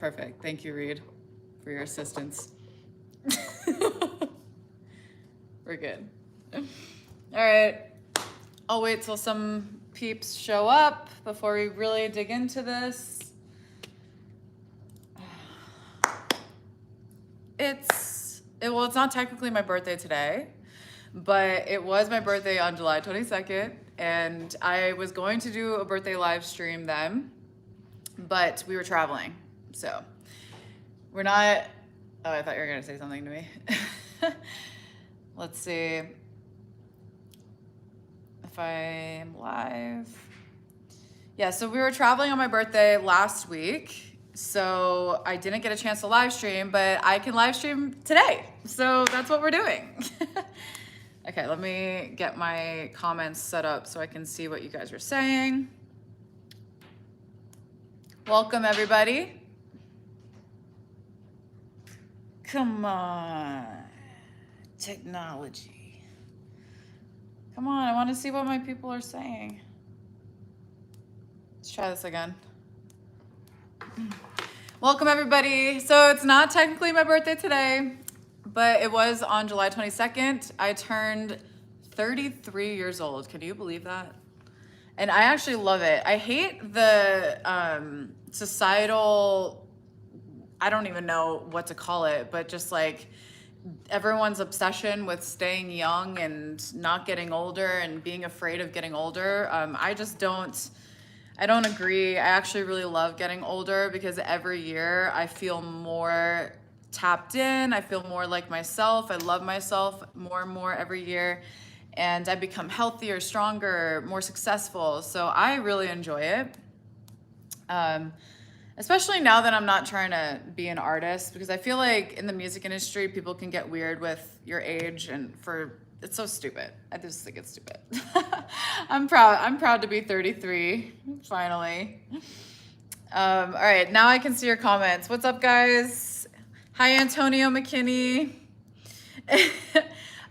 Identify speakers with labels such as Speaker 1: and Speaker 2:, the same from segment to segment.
Speaker 1: Perfect. Thank you, Reed, for your assistance. We're good. All right. I'll wait till some peeps show up before we really dig into this. Well, it's not technically my birthday today, but it was my birthday on July 22nd, and I was going to do a birthday live stream then, but we were traveling, so we're not. Oh, I thought you were gonna say something to me. Let's see if I'm live. Yeah, so we were traveling on my birthday last week, so I didn't get a chance to live stream, but I can live stream today. So that's what we're doing. Okay, let me get my comments set up so I can see what you guys are saying. Welcome, everybody. Come on, technology. Come on, I want to see what my people are saying. Let's try this again. Welcome, everybody. So it's not technically my birthday today, but it was on July 22nd. I turned 33 years old. Can you believe that? And I actually love it. I hate the societal, I don't even know what to call it, but just like everyone's obsession with staying young and not getting older and being afraid of getting older. I don't agree. I actually really love getting older because every year I feel more tapped in. I feel more like myself. I love myself more and more every year. And I become healthier, stronger, more successful. So I really enjoy it. Especially now that I'm not trying to be an artist, because I feel like in the music industry, people can get weird with your age, and it's so stupid. I just think it's stupid. I'm proud to be 33, finally. All right, now I can see your comments. What's up, guys? Hi, Antonio McKinney.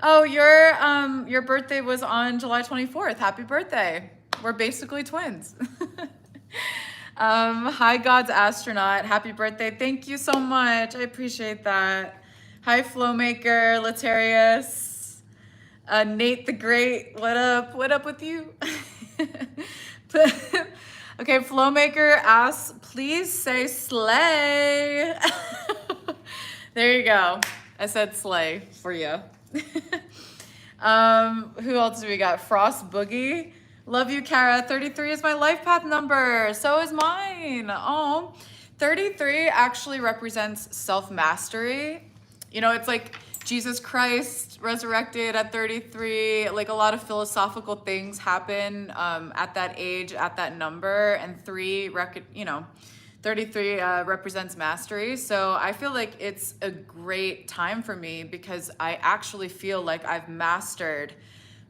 Speaker 1: Oh, your birthday was on July 24th. Happy birthday. We're basically twins. Hi, God's astronaut. Happy birthday. Thank you so much. I appreciate that. Hi, Flowmaker, Latarius, Nate the Great. What up? What up with you? Okay, Flowmaker asks, please say slay. There you go. I said slay for you. Who else do we got? Frost Boogie. Love you, Karra. 33 is my life path number. So is mine. Oh, 33 actually represents self-mastery. You know, it's like Jesus Christ resurrected at 33. Like a lot of philosophical things happen at that age, at that number. And 33 represents mastery. So I feel like it's a great time for me because I actually feel like I've mastered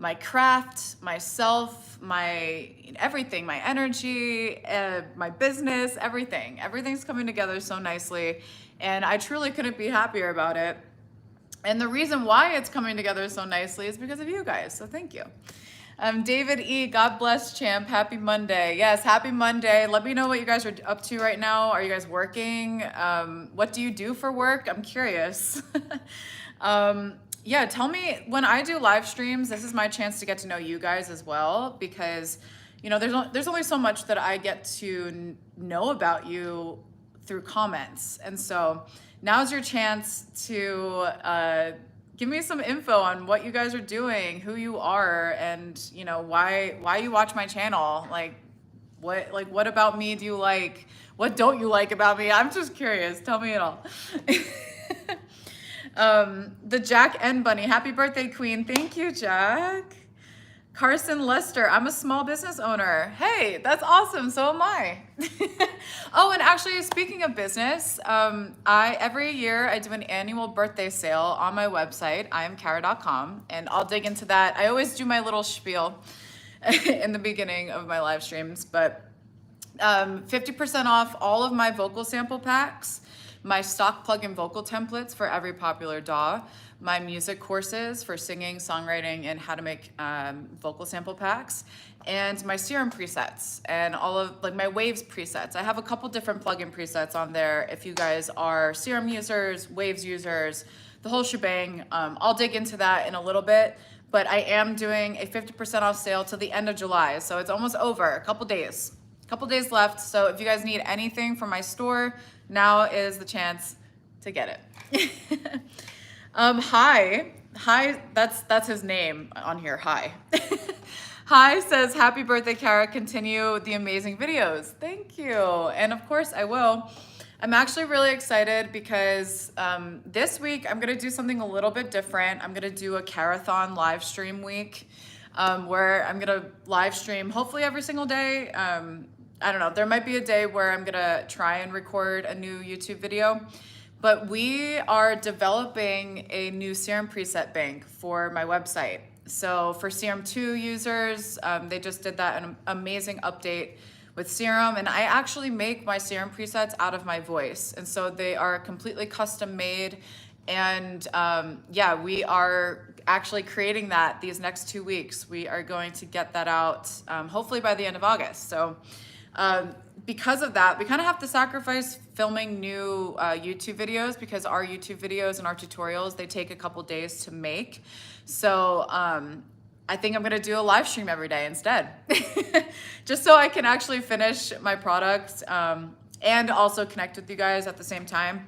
Speaker 1: my craft, myself, my everything, my energy, my business, everything. Everything's coming together so nicely. And I truly couldn't be happier about it. And the reason why it's coming together so nicely is because of you guys. So thank you. David E, God bless, champ. Happy Monday. Yes, happy Monday. Let me know what you guys are up to right now. Are you guys working? What do you do for work? I'm curious. Yeah, tell me when I do live streams, this is my chance to get to know you guys as well, because there's only so much that I get to know about you through comments. And so now's your chance to give me some info on what you guys are doing, who you are, and why you watch my channel. What about me do you like? What don't you like about me? I'm just curious. Tell me it all. The Jack N Bunny, happy birthday, Queen. Thank you, Jack. Carson Lester, I'm a small business owner. Hey, that's awesome. So am I. Oh, and actually, speaking of business, every year I do an annual birthday sale on my website, iamkarra.com, and I'll dig into that. I always do my little spiel in the beginning of my live streams, but 50% off all of my vocal sample packs my stock plugin vocal templates for every popular DAW, my music courses for singing, songwriting, and how to make vocal sample packs, and my serum presets and all of like my waves presets. I have a couple different plugin presets on there if you guys are serum users, waves users, the whole shebang. I'll dig into that in a little bit, but I am doing a 50% off sale till the end of July. So it's almost over, a couple days left. So if you guys need anything from my store, now is the chance to get it. Hi, that's his name on here, hi. Hi says, happy birthday, Karra. Continue the amazing videos. Thank you. And of course I will. I'm actually really excited because this week I'm gonna do something a little bit different. I'm gonna do a Karrathon live stream week where I'm gonna live stream hopefully every single day. I don't know, there might be a day where I'm gonna try and record a new YouTube video, but we are developing a new serum preset bank for my website. So for Serum 2 users, they just did that an amazing update with Serum, and I actually make my Serum presets out of my voice. And so they are completely custom made. And yeah, we are actually creating that these next 2 weeks. We are going to get that out hopefully by the end of August. So because of that, we kind of have to sacrifice filming new YouTube videos because our YouTube videos and our tutorials, they take a couple days to make. So I think I'm gonna do a live stream every day instead, just so I can actually finish my product and also connect with you guys at the same time.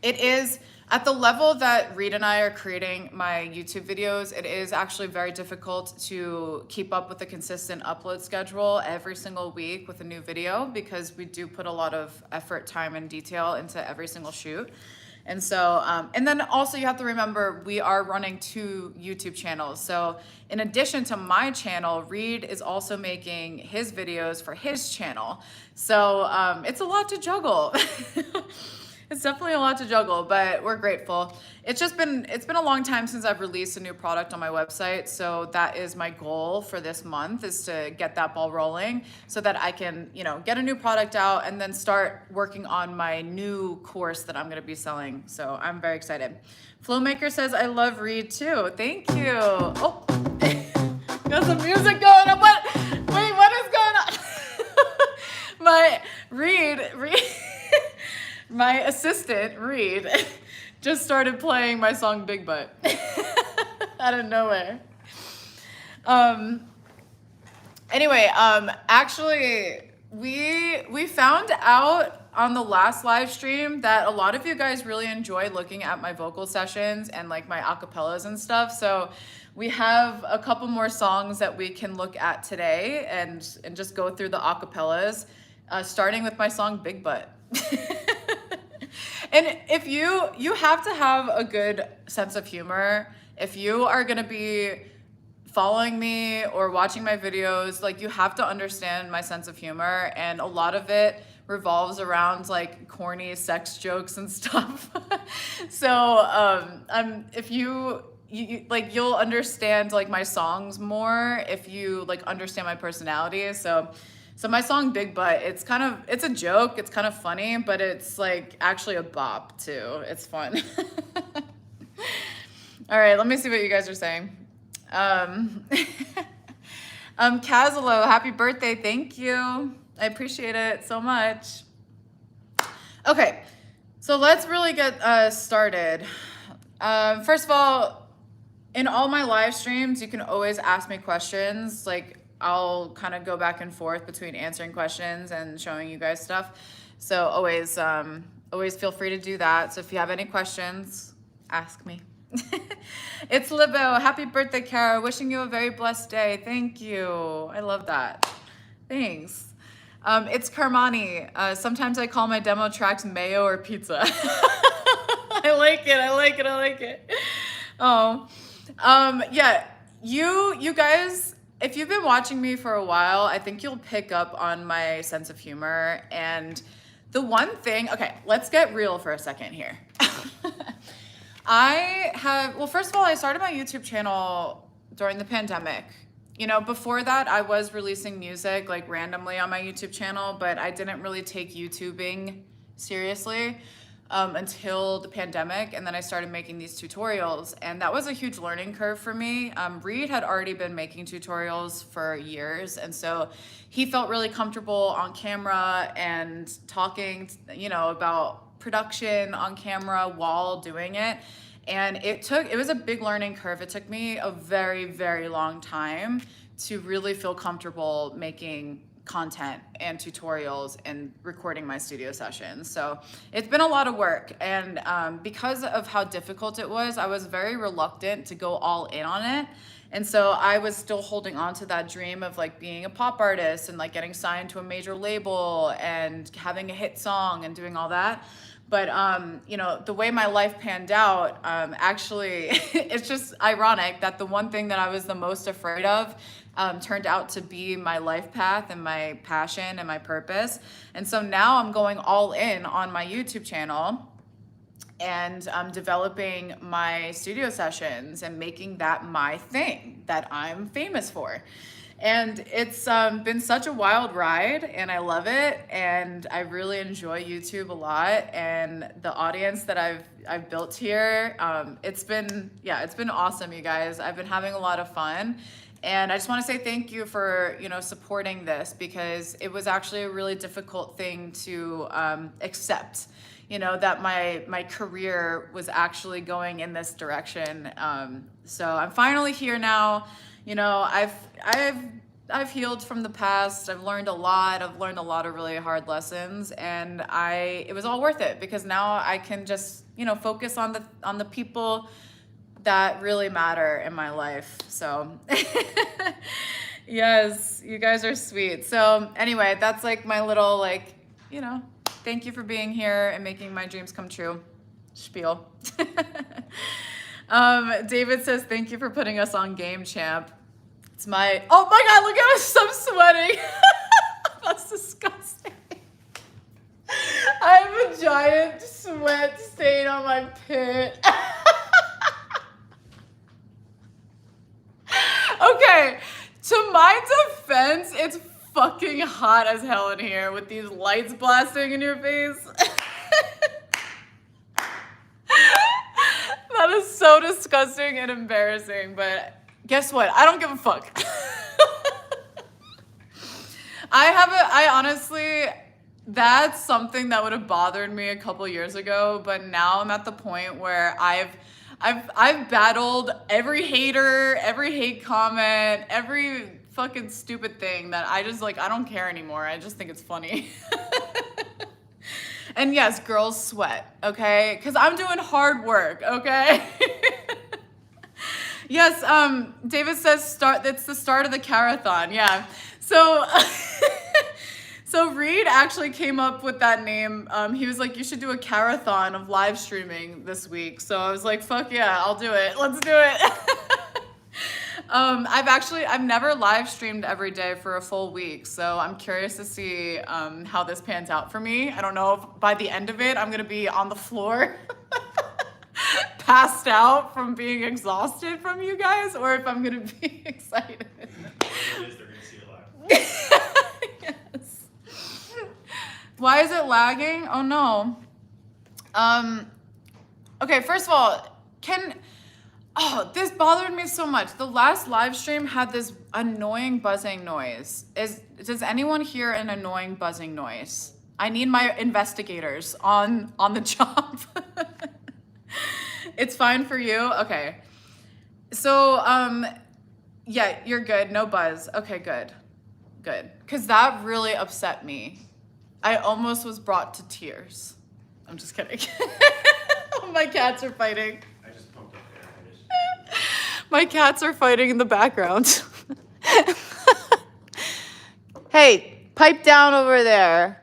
Speaker 1: It is, at the level that Reed and I are creating my YouTube videos, it is actually very difficult to keep up with a consistent upload schedule every single week with a new video because we do put a lot of effort, time, and detail into every single shoot. And so, and then also you have to remember we are running 2 YouTube channels. So in addition to my channel, Reed is also making his videos for his channel. So it's a lot to juggle. It's definitely a lot to juggle, but we're grateful. It's been a long time since I've released a new product on my website. So that is my goal for this month, is to get that ball rolling so that I can, you know, get a new product out and then start working on my new course that I'm going to be selling. So I'm very excited. Flowmaker says, I love Reed too. Thank you. Oh, got some music going on. What? Wait, what is going on? My Reed. My assistant, Reed, just started playing my song Big Butt out of nowhere. Anyway, actually, we found out on the last live stream that a lot of you guys really enjoy looking at my vocal sessions and like my acapellas and stuff. So we have a couple more songs that we can look at today and just go through the acapellas, starting with my song Big Butt. And if you have to have a good sense of humor, if you are gonna be following me or watching my videos, like you have to understand my sense of humor, and a lot of it revolves around like corny sex jokes and stuff. So if you like, you'll understand like my songs more if you like understand my personality. So my song Big Butt, it's a joke, it's kind of funny, but it's like actually a bop too. It's fun. All right, let me see what you guys are saying. Kazalo, happy birthday, thank you. I appreciate it so much. Okay, so let's really get started. First of all, in all my live streams, you can always ask me questions. Like, I'll kind of go back and forth between answering questions and showing you guys stuff. So always feel free to do that. So if you have any questions, ask me. It's Libo. Happy birthday, Karra. Wishing you a very blessed day. Thank you. I love that. Thanks. It's Carmani. Sometimes I call my demo tracks mayo or pizza. I like it. Oh, yeah. You guys, if you've been watching me for a while, I think you'll pick up on my sense of humor. And the one thing, okay, let's get real for a second here. Well, first of all, I started my YouTube channel during the pandemic. You know, before that, I was releasing music like randomly on my YouTube channel, but I didn't really take YouTubing seriously until the pandemic, and then I started making these tutorials, and that was a huge learning curve for me. Reed had already been making tutorials for years, and so he felt really comfortable on camera and talking, you know, about production on camera while doing it. And it was a big learning curve. It took me a very, very long time to really feel comfortable making content and tutorials and recording my studio sessions. So it's been a lot of work. And because of how difficult it was, I was very reluctant to go all in on it. And so I was still holding on to that dream of like being a pop artist and like getting signed to a major label and having a hit song and doing all that. But, you know, the way my life panned out, actually, it's just ironic that the one thing that I was the most afraid of turned out to be my life path and my passion and my purpose. And so now I'm going all in on my YouTube channel, and I'm developing my studio sessions and making that my thing that I'm famous for. And it's been such a wild ride, and I love it, and I really enjoy YouTube a lot, and the audience that I've built here, it's been awesome, you guys. I've been having a lot of fun, and I just want to say thank you for, you know, supporting this, because it was actually a really difficult thing to accept, you know, that my career was actually going in this direction. So I'm finally here now. You know, I've healed from the past. I've learned a lot. I've learned a lot of really hard lessons, and it was all worth it, because now I can just, you know, focus on the people that really matter in my life. So yes, you guys are sweet. So anyway, that's like my little, like, you know, thank you for being here and making my dreams come true spiel. David says, thank you for putting us on Game Champ. It's oh my God, look at us, I'm sweating. That's disgusting. I have a giant sweat stain on my pit. Okay, to my defense, it's fucking hot as hell in here with these lights blasting in your face. That is so disgusting and embarrassing, but guess what? I don't give a fuck. I honestly, that's something that would have bothered me a couple years ago, but now I'm at the point where I've battled every hater, every hate comment, every fucking stupid thing that I just like, I don't care anymore. I just think it's funny. And yes, girls sweat, okay? Because I'm doing hard work, okay? Yes, David says it's the start of the Karrathon, yeah. So, so Reed actually came up with that name. He was like, you should do a Karrathon of live streaming this week. So I was like, fuck yeah, I'll do it. Let's do it. I've never live streamed every day for a full week, so I'm curious to see how this pans out for me. I don't know if by the end of it I'm gonna be on the floor passed out from being exhausted from you guys, or if I'm gonna be excited. Yes. Why is it lagging? Oh no. Okay, first of all, this bothered me so much. The last live stream had this annoying buzzing noise. Does anyone hear an annoying buzzing noise? I need my investigators on the job. It's fine for you? Okay. So, yeah, you're good. No buzz. Okay, good. Good. Because that really upset me. I almost was brought to tears. I'm just kidding. My cats are fighting. My cats are fighting in the background. Hey, pipe down over there.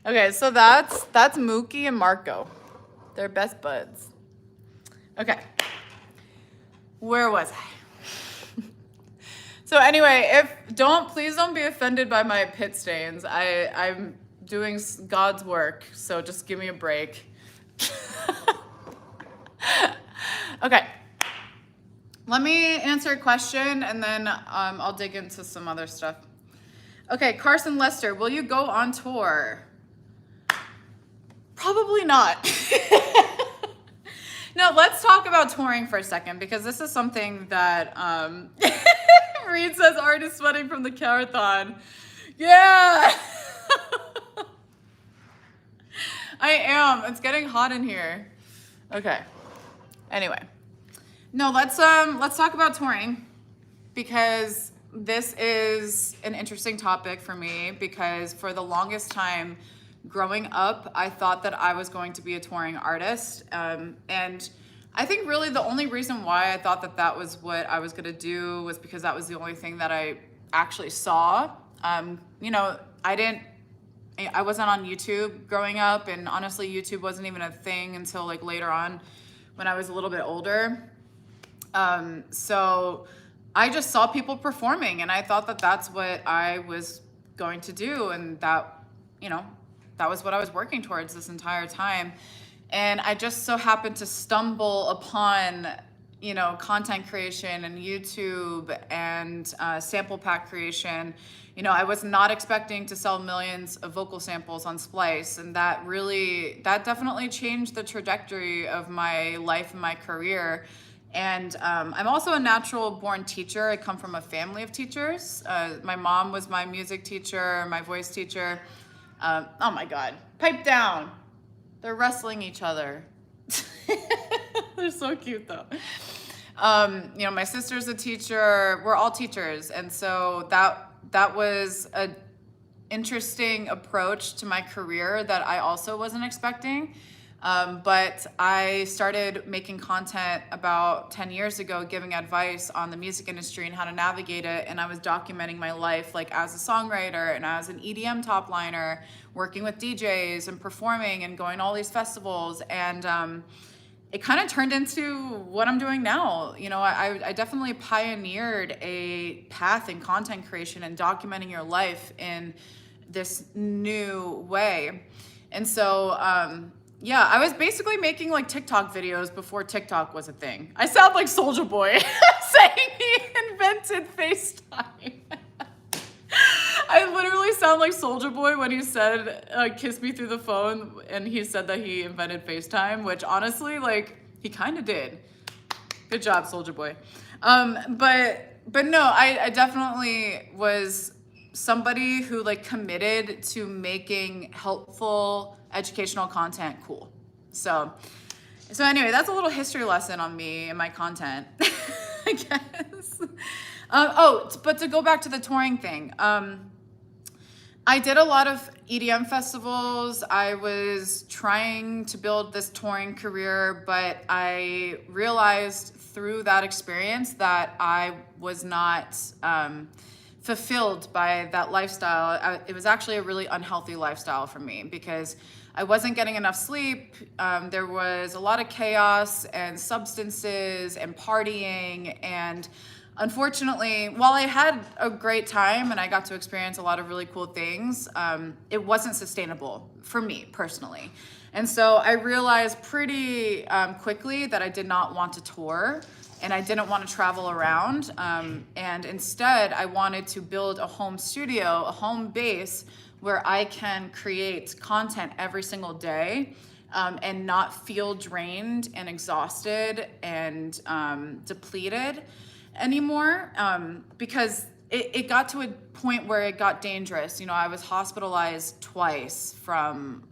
Speaker 1: Okay, so that's Mookie and Marco. They're best buds. Okay. Where was I? So anyway, please don't be offended by my pit stains. I'm doing God's work, so just give me a break. Okay, let me answer a question, and then I'll dig into some other stuff. Okay, Carson Lester, will you go on tour? Probably not. No, let's talk about touring for a second, because this is something that Reed says Art is sweating from the Karrathon. Yeah. I am. It's getting hot in here. Okay. Anyway. No, let's talk about touring, because this is an interesting topic for me, because for the longest time growing up, I thought that I was going to be a touring artist. And I think really the only reason why I thought that that was what I was going to do was because that was the only thing that I actually saw. You know, I wasn't on YouTube growing up, and honestly, YouTube wasn't even a thing until like later on when I was a little bit older. So I just saw people performing, and I thought that that's what I was going to do, and that, you know, that was what I was working towards this entire time. And I just so happened to stumble upon, you know, content creation and YouTube and sample pack creation. You know, I was not expecting to sell millions of vocal samples on Splice, and that definitely changed the trajectory of my life and my career. And I'm also a natural born teacher. I come from a family of teachers. My mom was my music teacher, my voice teacher. Oh my God, pipe down. They're wrestling each other. They're so cute though. You know, my sister's a teacher. We're all teachers. And so that was a interesting approach to my career that I also wasn't expecting. But I started making content about 10 years ago, giving advice on the music industry and how to navigate it. And I was documenting my life like as a songwriter and as an EDM top liner, working with DJs and performing and going to all these festivals. And it kind of turned into what I'm doing now. You know, I definitely pioneered a path in content creation and documenting your life in this new way. And so, yeah, I was basically making like TikTok videos before TikTok was a thing. I sound like Soulja Boy saying he invented FaceTime. I literally sound like Soulja Boy when he said, kiss me through the phone, and he said that he invented FaceTime, which honestly, like, he kind of did. Good job, Soulja Boy. But no, I definitely was somebody who like committed to making helpful educational content cool. So anyway, that's a little history lesson on me and my content, I guess. But to go back to the touring thing, I did a lot of EDM festivals. I was trying to build this touring career, but I realized through that experience that I was not fulfilled by that lifestyle. It was actually a really unhealthy lifestyle for me because I wasn't getting enough sleep. There was a lot of chaos and substances and partying, and unfortunately, while I had a great time and I got to experience a lot of really cool things, it wasn't sustainable for me personally. And so I realized pretty quickly that I did not want to tour and I didn't want to travel around. And instead, I wanted to build a home studio, a home base where I can create content every single day and not feel drained and exhausted and depleted anymore, because it got to a point where it got dangerous. You know, I was hospitalized twice from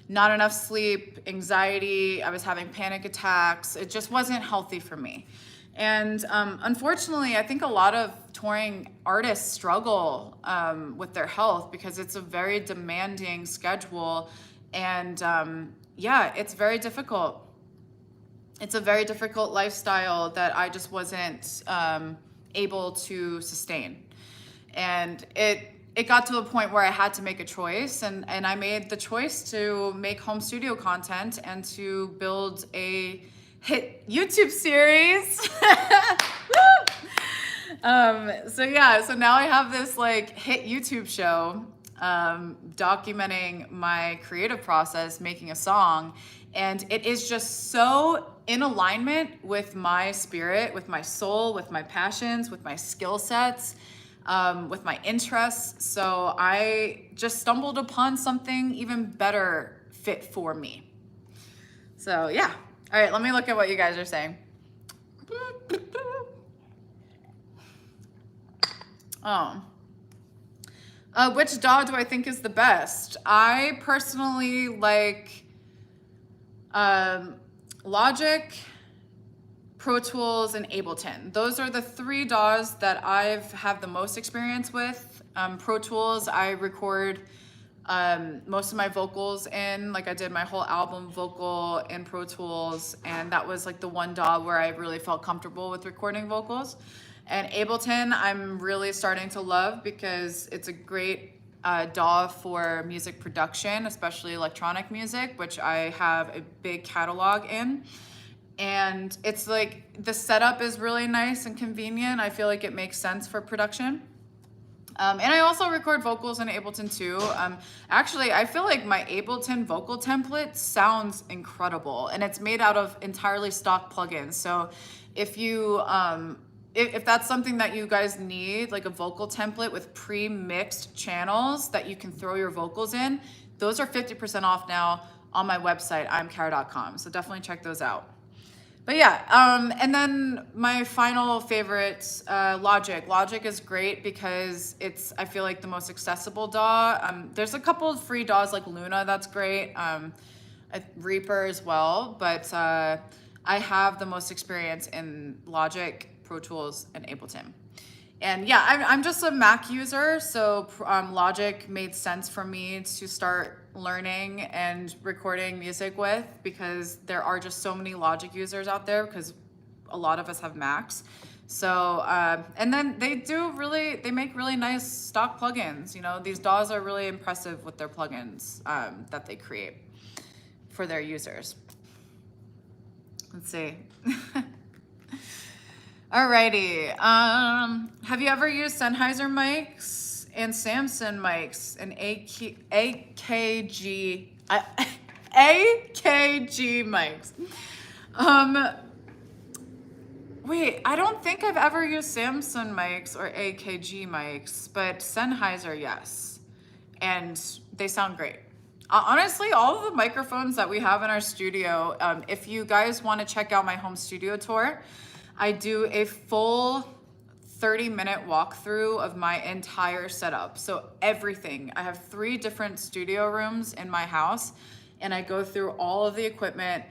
Speaker 1: not enough sleep, anxiety. I was having panic attacks. It just wasn't healthy for me. And unfortunately, I think a lot of touring artists struggle with their health because it's a very demanding schedule. And yeah, it's very difficult. It's a very difficult lifestyle that I just wasn't able to sustain. And it got to a point where I had to make a choice, and I made the choice to make home studio content and to build a hit YouTube series. So now I have this like hit YouTube show documenting my creative process, making a song, and it is just so in alignment with my spirit, with my soul, with my passions, with my skill sets. with my interests. So I just stumbled upon something even better fit for me. So yeah. All right, let me look at what you guys are saying. Oh. Which DAW do I think is the best? I personally like Logic, Pro Tools, and Ableton. Those are the 3 DAWs that I've had the most experience with. Pro Tools, I record most of my vocals in. Like I did my whole album vocal in Pro Tools, and that was like the one DAW where I really felt comfortable with recording vocals. And Ableton, I'm really starting to love because it's a great DAW for music production, especially electronic music, which I have a big catalog in. And it's like the setup is really nice and convenient. I feel like it makes sense for production. And I also record vocals in Ableton too. Actually, I feel like my Ableton vocal template sounds incredible, and it's made out of entirely stock plugins. So if you, if that's something that you guys need, like a vocal template with pre-mixed channels that you can throw your vocals in, those are 50% off now on my website, imkarra.com. So definitely check those out. But yeah, and then my final favorite, Logic. Logic is great because it's, I feel like, the most accessible DAW. There's a couple of free DAWs like Luna, that's great. Reaper as well, but I have the most experience in Logic, Pro Tools, and Ableton. And yeah, I'm just a Mac user, so Logic made sense for me to start learning and recording music with, because there are just so many Logic users out there, because a lot of us have Macs. So, and then they make really nice stock plugins. You know, these DAWs are really impressive with their plugins that they create for their users. Let's see. Alrighty. Have you ever used Sennheiser mics and Samson mics and AKG mics? Wait, I don't think I've ever used Samson mics or AKG mics, but Sennheiser, yes. And they sound great. Honestly, all of the microphones that we have in our studio, if you guys want to check out my home studio tour, I do a full 30-minute walkthrough of my entire setup. So everything. I have 3 different studio rooms in my house, and I go through all of the equipment,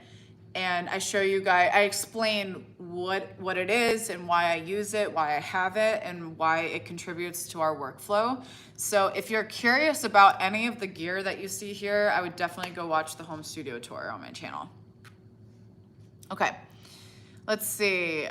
Speaker 1: and I show you guys, I explain what it is and why I use it, why I have it, and why it contributes to our workflow. So if you're curious about any of the gear that you see here, I would definitely go watch the home studio tour on my channel. Okay. Let's see.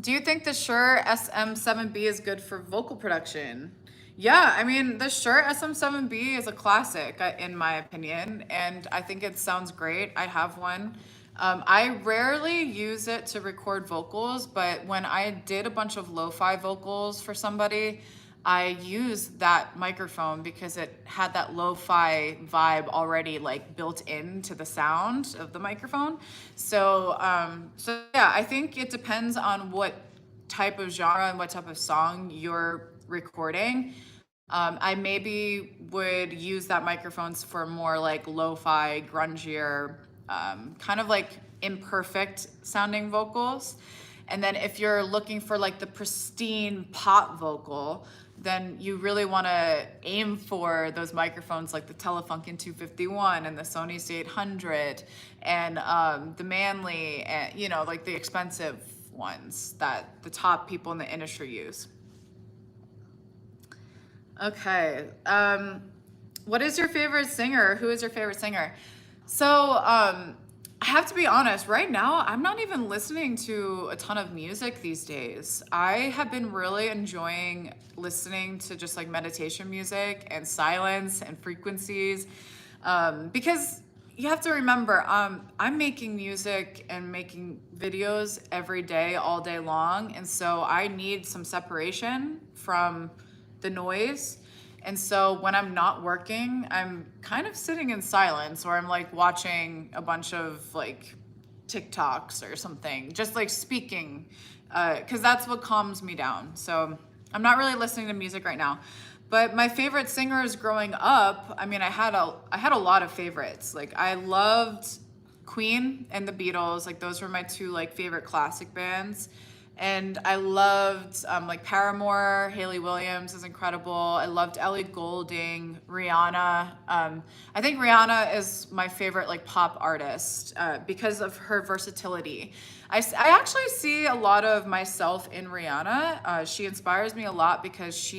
Speaker 1: Do you think the Shure SM7B is good for vocal production? Yeah, I mean, the Shure SM7B is a classic, in my opinion, and I think it sounds great. I have one. I rarely use it to record vocals, but when I did a bunch of lo-fi vocals for somebody, I used that microphone because it had that lo-fi vibe already like built into the sound of the microphone. So, yeah, I think it depends on what type of genre and what type of song you're recording. I maybe would use that microphone for more like lo-fi, grungier, kind of like imperfect sounding vocals. And then if you're looking for like the pristine pop vocal, then you really want to aim for those microphones like the Telefunken 251 and the Sony C800 and the Manley, and you know, like the expensive ones that the top people in the industry use. Okay, what is your favorite singer? Who is your favorite singer? So I have to be honest, right now, I'm not even listening to a ton of music these days. I have been really enjoying listening to just like meditation music and silence and frequencies, because you have to remember, I'm making music and making videos every day, all day long. And so I need some separation from the noise. And so when I'm not working, I'm kind of sitting in silence, or I'm like watching a bunch of like TikToks or something, just like speaking, because that's what calms me down. So I'm not really listening to music right now. But my favorite singers growing up, I mean, I had a lot of favorites. Like I loved Queen and the Beatles. Like those were my two like favorite classic bands. And I loved like Paramore, Hayley Williams is incredible. I loved Ellie Goulding, Rihanna. I think Rihanna is my favorite like pop artist because of her versatility. I actually see a lot of myself in Rihanna. She inspires me a lot because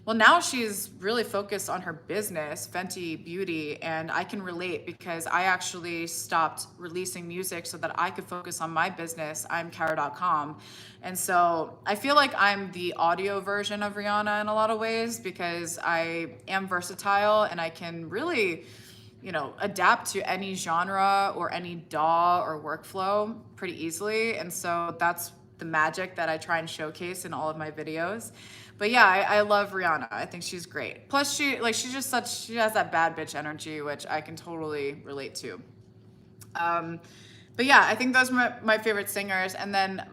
Speaker 1: well, now she's really focused on her business, Fenty Beauty, and I can relate because I actually stopped releasing music so that I could focus on my business. I'm Karra.com. And so I feel like I'm the audio version of Rihanna in a lot of ways because I am versatile and I can really, adapt to any genre or any DAW or workflow pretty easily. And so that's the magic that I try and showcase in all of my videos. But yeah, I love Rihanna. I think she's great. Plus she has that bad bitch energy, which I can totally relate to. But yeah, I think those are my favorite singers. And then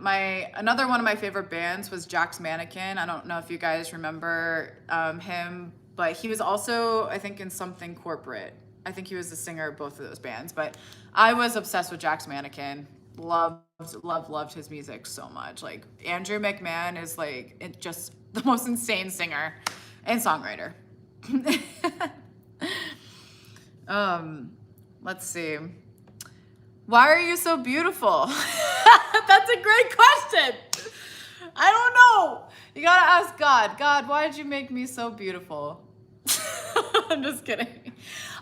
Speaker 1: another one of my favorite bands was Jack's Mannequin. I don't know if you guys remember him, but he was also, I think, in something corporate. I think he was the singer of both of those bands. But I was obsessed with Jack's Mannequin. Loved his music so much. Like Andrew McMahon is just the most insane singer and songwriter. Let's see. Why are you so beautiful? That's a great question. I don't know. You gotta ask God. God, why did you make me so beautiful? I'm just kidding.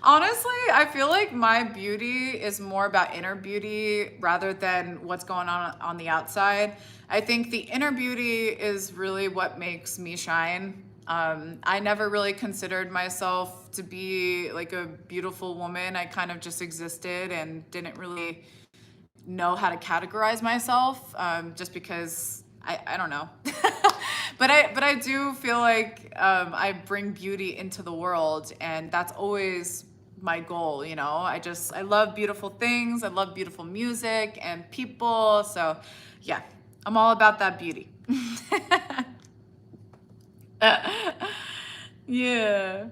Speaker 1: Honestly, I feel like my beauty is more about inner beauty rather than what's going on the outside. I think the inner beauty is really what makes me shine. I never really considered myself to be like a beautiful woman. I kind of just existed and didn't really know how to categorize myself just because I don't know. But I do feel like I bring beauty into the world, and that's always my goal, I love beautiful things. I love beautiful music and people. So yeah, I'm all about that beauty. Yeah.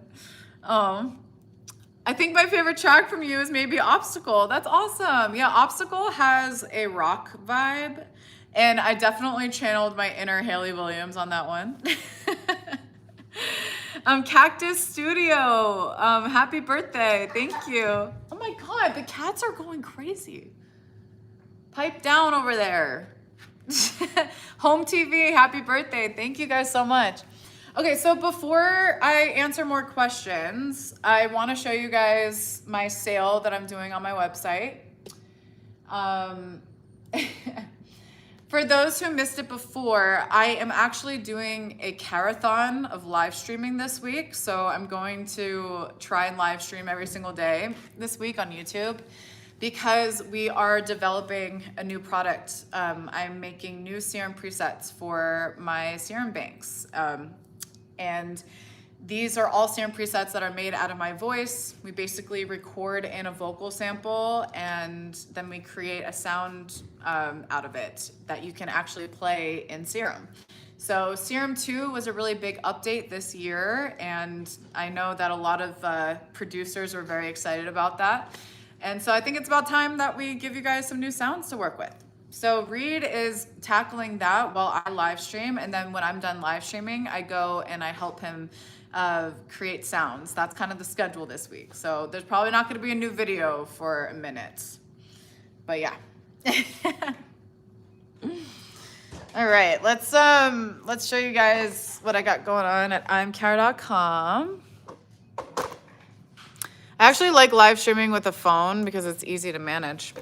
Speaker 1: I think my favorite track from you is maybe Obstacle. That's awesome. Yeah, Obstacle has a rock vibe, and I definitely channeled my inner Hayley Williams on that one. Cactus Studio, happy birthday. Thank you. Oh my God, the cats are going crazy. Pipe down over there. Home TV, happy birthday. Thank you guys so much. Okay, so before I answer more questions, I want to show you guys my sale that I'm doing on my website. For those who missed it before, I am actually doing a Karrathon of live streaming this week. So I'm going to try and live stream every single day this week on YouTube because we are developing a new product. I'm making new serum presets for my serum banks. And these are all serum presets that are made out of my voice. We basically record in a vocal sample and then we create a sound out of it that you can actually play in Serum. So Serum 2 was a really big update this year, and I know that a lot of producers are very excited about that. And so I think it's about time that we give you guys some new sounds to work with. So Reed is tackling that while I live stream, and then when I'm done live streaming, I go and I help him create sounds. That's kind of the schedule this week. So there's probably not going to be a new video for a minute, but yeah. All right, let's show you guys what I got going on at imkarra.com. I actually like live streaming with a phone because it's easy to manage.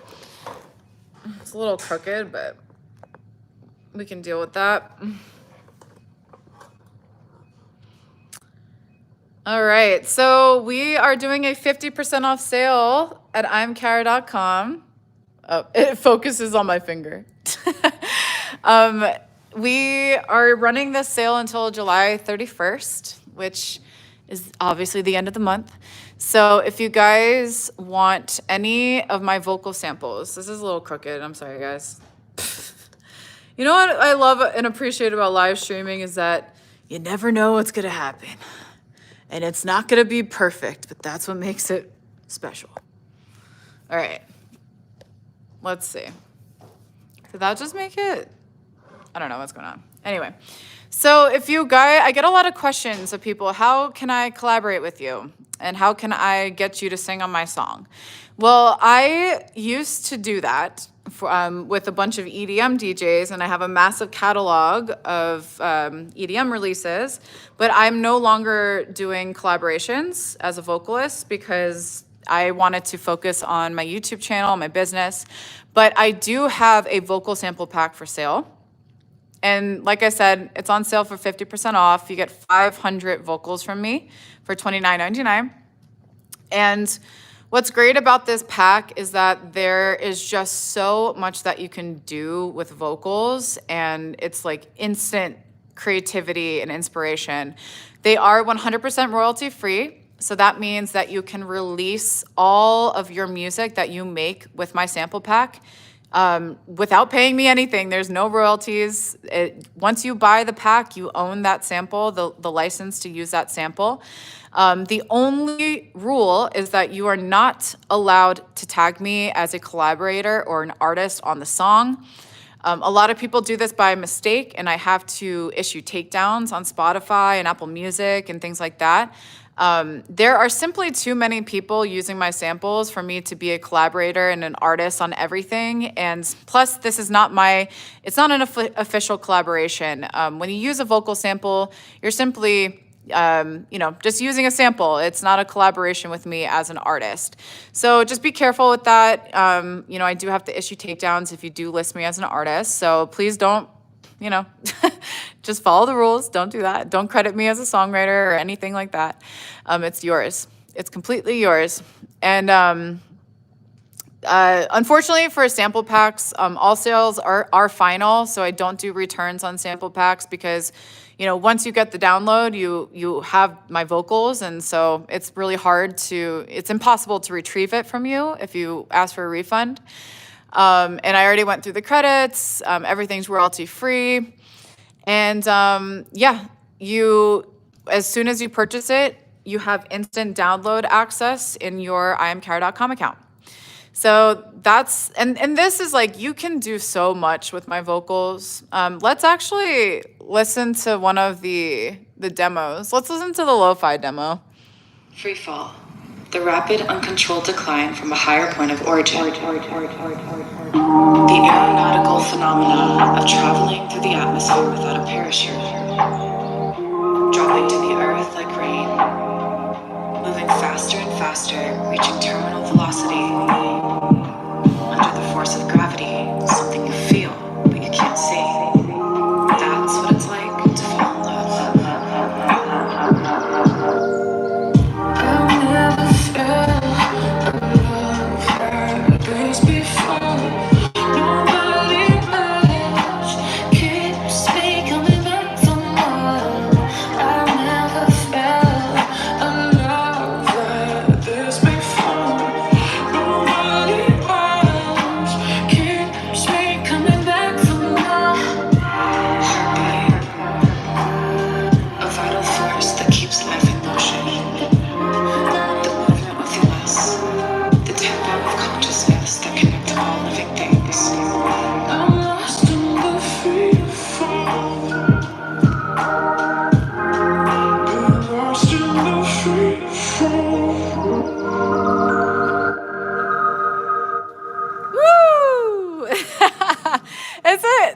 Speaker 1: It's a little crooked, but we can deal with that. All right, so we are doing a 50% off sale at imkarra.com. Oh, it focuses on my finger. We are running this sale until July 31st, which is obviously the end of the month. So if you guys want any of my vocal samples, this is a little crooked, I'm sorry guys. You know what I love and appreciate about live streaming is that you never know what's gonna happen. And it's not gonna be perfect, but that's what makes it special. All right, let's see. Did that just make it? I don't know what's going on. Anyway, so if you guys, I get a lot of questions of people, how can I collaborate with you? And how can I get you to sing on my song? Well, I used to do that with a bunch of EDM DJs, and I have a massive catalog of EDM releases, but I'm no longer doing collaborations as a vocalist because I wanted to focus on my YouTube channel, my business, but I do have a vocal sample pack for sale. And like I said, it's on sale for 50% off. You get 500 vocals from me for $29.99. And what's great about this pack is that there is just so much that you can do with vocals, and it's like instant creativity and inspiration. They are 100% royalty free. So that means that you can release all of your music that you make with my sample pack without paying me anything. There's no royalties. Once you buy the pack, you own that sample, the license to use that sample. The only rule is that you are not allowed to tag me as a collaborator or an artist on the song. A lot of people do this by mistake, and I have to issue takedowns on Spotify and Apple Music and things like that. There are simply too many people using my samples for me to be a collaborator and an artist on everything. And plus, this is not it's not an official collaboration. When you use a vocal sample, you're simply, just using a sample. It's not a collaboration with me as an artist. So just be careful with that. I do have to issue takedowns if you do list me as an artist. So please don't, just follow the rules. Don't do that. Don't credit me as a songwriter or anything like that. It's yours. It's completely yours. And unfortunately for sample packs, all sales are final. So I don't do returns on sample packs because, once you get the download, you have my vocals. And so it's really it's impossible to retrieve it from you if you ask for a refund. And I already went through the credits. Everything's royalty free. And as soon as you purchase it, you have instant download access in your iamkarra.com account. So and this is like, you can do so much with my vocals. Let's actually listen to one of the demos. Let's listen to the lo-fi demo.
Speaker 2: Free fall. The rapid, uncontrolled decline from a higher point of origin. The aeronautical phenomena of traveling through the atmosphere without a parachute. Dropping to the earth like rain. Moving faster and faster, reaching terminal velocity. Under the force of gravity, something you feel, but you can't see. That's what it's like to fall in love.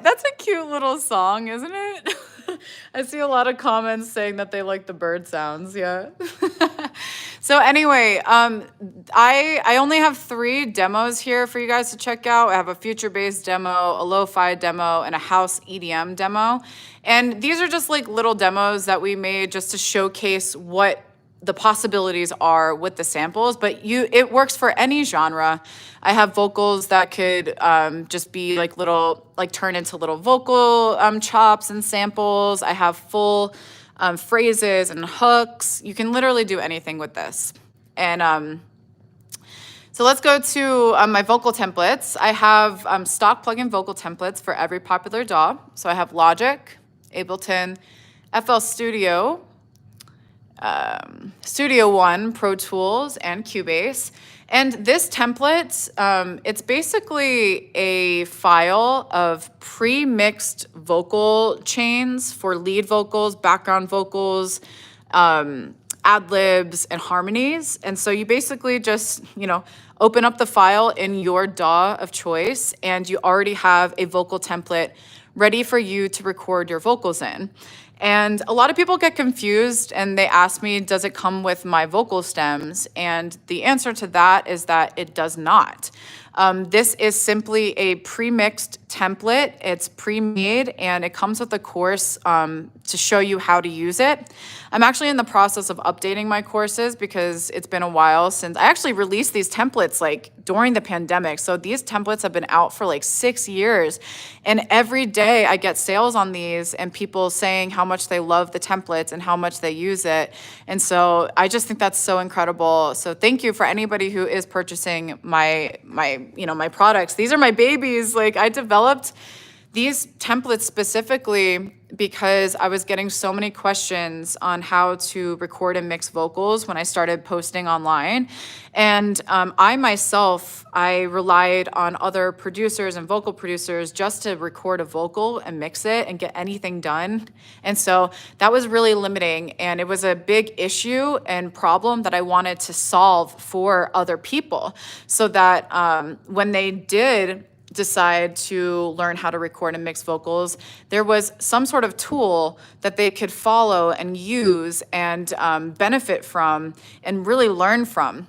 Speaker 1: That's a cute little song, isn't it? I see a lot of comments saying that they like the bird sounds. Yeah. So anyway, I only have 3 demos here for you guys to check out. I have a future-based demo, a lo-fi demo, and a house EDM demo. And these are just like little demos that we made just to showcase what the possibilities are with the samples, but it works for any genre. I have vocals that could just be like turn into little vocal chops and samples. I have full phrases and hooks. You can literally do anything with this. And so let's go to my vocal templates. I have stock plugin vocal templates for every popular DAW. So I have Logic, Ableton, FL Studio, Studio One, Pro Tools, and Cubase. And this template, it's basically a file of pre-mixed vocal chains for lead vocals, background vocals, ad-libs, and harmonies. And so you basically just, open up the file in your DAW of choice, and you already have a vocal template ready for you to record your vocals in. And a lot of people get confused and they ask me, does it come with my vocal stems? And the answer to that is that it does not. This is simply a pre-mixed template. It's pre-made and it comes with a course to show you how to use it. I'm actually in the process of updating my courses because it's been a while since I actually released these templates like during the pandemic. So these templates have been out for like 6 years. And every day I get sales on these and people saying how much they love the templates and how much they use it. And so I just think that's so incredible. So thank you for anybody who is purchasing my products. These are my babies. Like, I developed these templates specifically because I was getting so many questions on how to record and mix vocals when I started posting online. And I relied on other producers and vocal producers just to record a vocal and mix it and get anything done. And so that was really limiting. And it was a big issue and problem that I wanted to solve for other people so that when they did decide to learn how to record and mix vocals, there was some sort of tool that they could follow and use and benefit from and really learn from.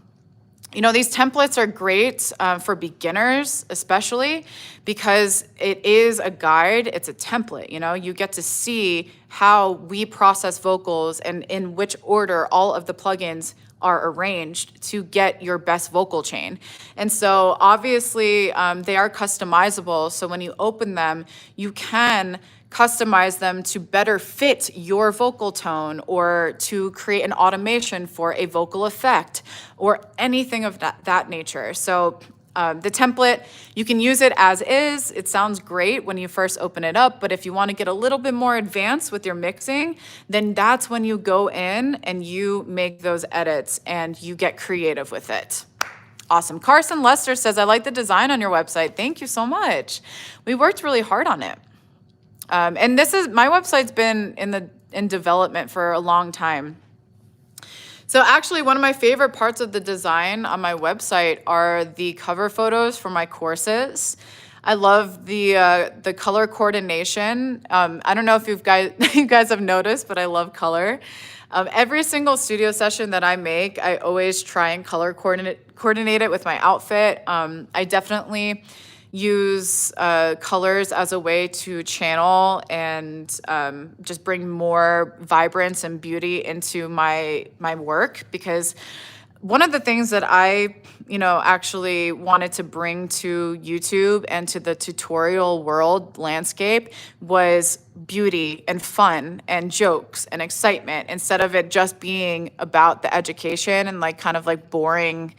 Speaker 1: These templates are great for beginners, especially because it is a guide, it's a template, you get to see how we process vocals and in which order all of the plugins are arranged to get your best vocal chain. And so obviously they are customizable. So when you open them, you can customize them to better fit your vocal tone or to create an automation for a vocal effect or anything of that nature. So the template, you can use it as is. It sounds great when you first open it up, but if you want to get a little bit more advanced with your mixing, then that's when you go in and you make those edits and you get creative with it. Awesome. Carson Lester says, I like the design on your website. Thank you so much. We worked really hard on it. And my website's been in development for a long time. So actually, one of my favorite parts of the design on my website are the cover photos for my courses. I love the color coordination. I don't know if you guys have noticed, but I love color. Every single studio session that I make, I always try and color coordinate it with my outfit. I definitely use colors as a way to channel and just bring more vibrance and beauty into my work, because one of the things that I actually wanted to bring to YouTube and to the tutorial world landscape was beauty and fun and jokes and excitement, instead of it just being about the education and kind of boring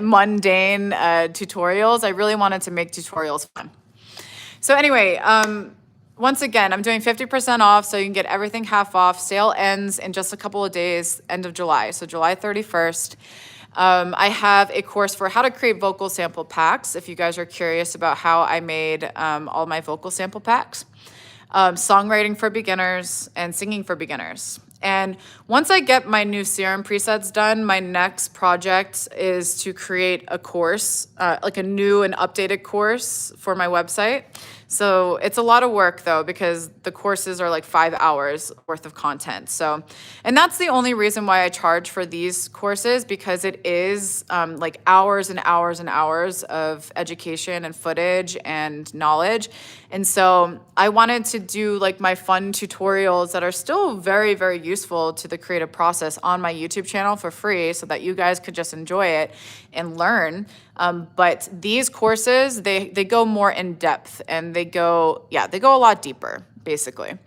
Speaker 1: mundane tutorials. I really wanted to make tutorials fun. So anyway, once again, I'm doing 50% off, so you can get everything half off. Sale ends in just a couple of days, end of July, so July 31st. I have a course for how to create vocal sample packs, if you guys are curious about how I made all my vocal sample packs. Songwriting for beginners and singing for beginners. And once I get my new serum presets done, my next project is to create a course, like a new and updated course for my website. So it's a lot of work though, because the courses are like 5 hours worth of content. So, and that's the only reason why I charge for these courses, because it is like hours and hours and hours of education and footage and knowledge. And so I wanted to do like my fun tutorials that are still very, very useful to the creative process on my YouTube channel for free, so that you guys could just enjoy it and learn. But these courses, they go more in depth, and they go a lot deeper, basically.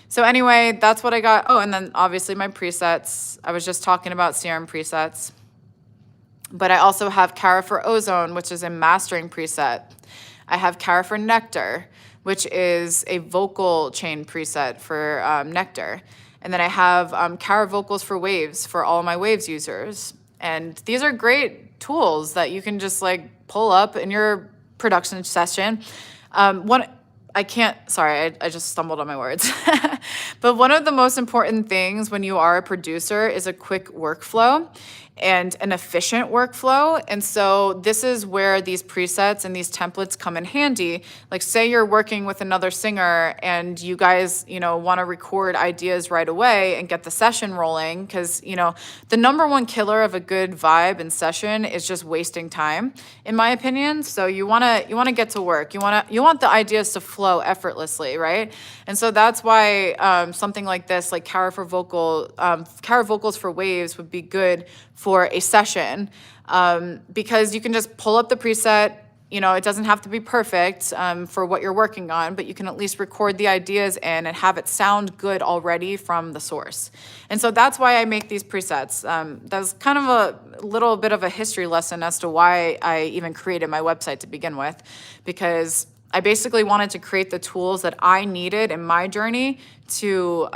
Speaker 1: So anyway, that's what I got. Oh, and then obviously my presets. I was just talking about serum presets. But I also have Karra for Ozone, which is a mastering preset. I have Karra for Nectar, which is a vocal chain preset for Nectar. And then I have Karra vocals for waves for all my waves users. And these are great tools that you can just like pull up in your production session. One, I can't, sorry, I just stumbled on my words. But one of the most important things when you are a producer is a quick workflow and an efficient workflow. And so this is where these presets and these templates come in handy. Like say you're working with another singer and you guys, want to record ideas right away and get the session rolling, because, the number one killer of a good vibe and session is just wasting time, in my opinion. So you want to get to work. You want the ideas to flow effortlessly, right? And so that's why something like this, like Karra vocals for waves would be good for a session, because you can just pull up the preset. It doesn't have to be perfect for what you're working on, but you can at least record the ideas in and have it sound good already from the source. And so that's why I make these presets. That's kind of a little bit of a history lesson as to why I even created my website to begin with, because I basically wanted to create the tools that I needed in my journey to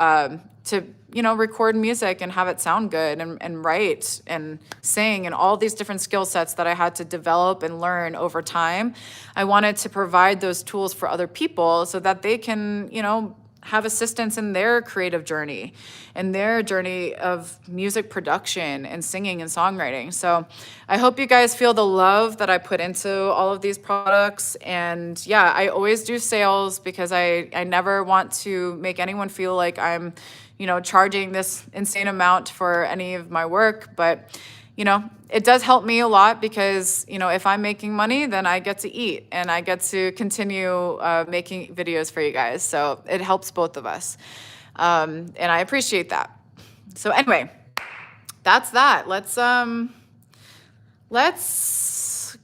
Speaker 1: record music and have it sound good, and write and sing and all these different skill sets that I had to develop and learn over time. I wanted to provide those tools for other people so that they can, have assistance in their creative journey and their journey of music production and singing and songwriting. So I hope you guys feel the love that I put into all of these products. And yeah, I always do sales because I never want to make anyone feel like I'm, charging this insane amount for any of my work. But it does help me a lot because, if I'm making money, then I get to eat and I get to continue making videos for you guys. So it helps both of us. And I appreciate that. So anyway, that's that. Let's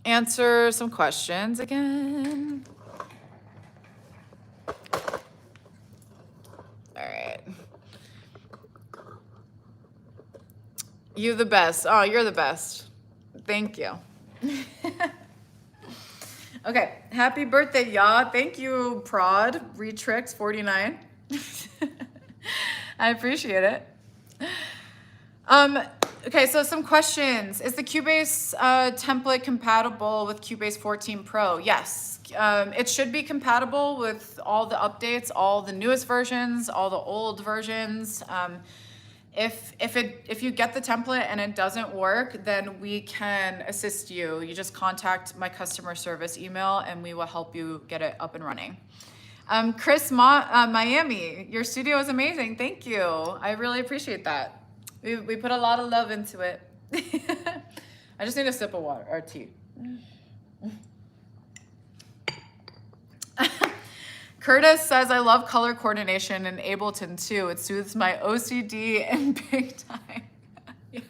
Speaker 1: answer some questions again. All right. You the best. Oh, you're the best. Thank you. Okay. Happy birthday, y'all. Thank you, Prod Retrix 49. I appreciate it. Okay, so some questions. Is the Cubase template compatible with Cubase 14 Pro? Yes. It should be compatible with all the updates, all the newest versions, all the old versions. If you get the template and it doesn't work, then we can assist you. You just contact my customer service email and we will help you get it up and running. Chris Miami, your studio is amazing. Thank you. I really appreciate that. We put a lot of love into it. I just need a sip of water or tea. Curtis says, I love color coordination in Ableton too. It soothes my OCD and big time. Yeah.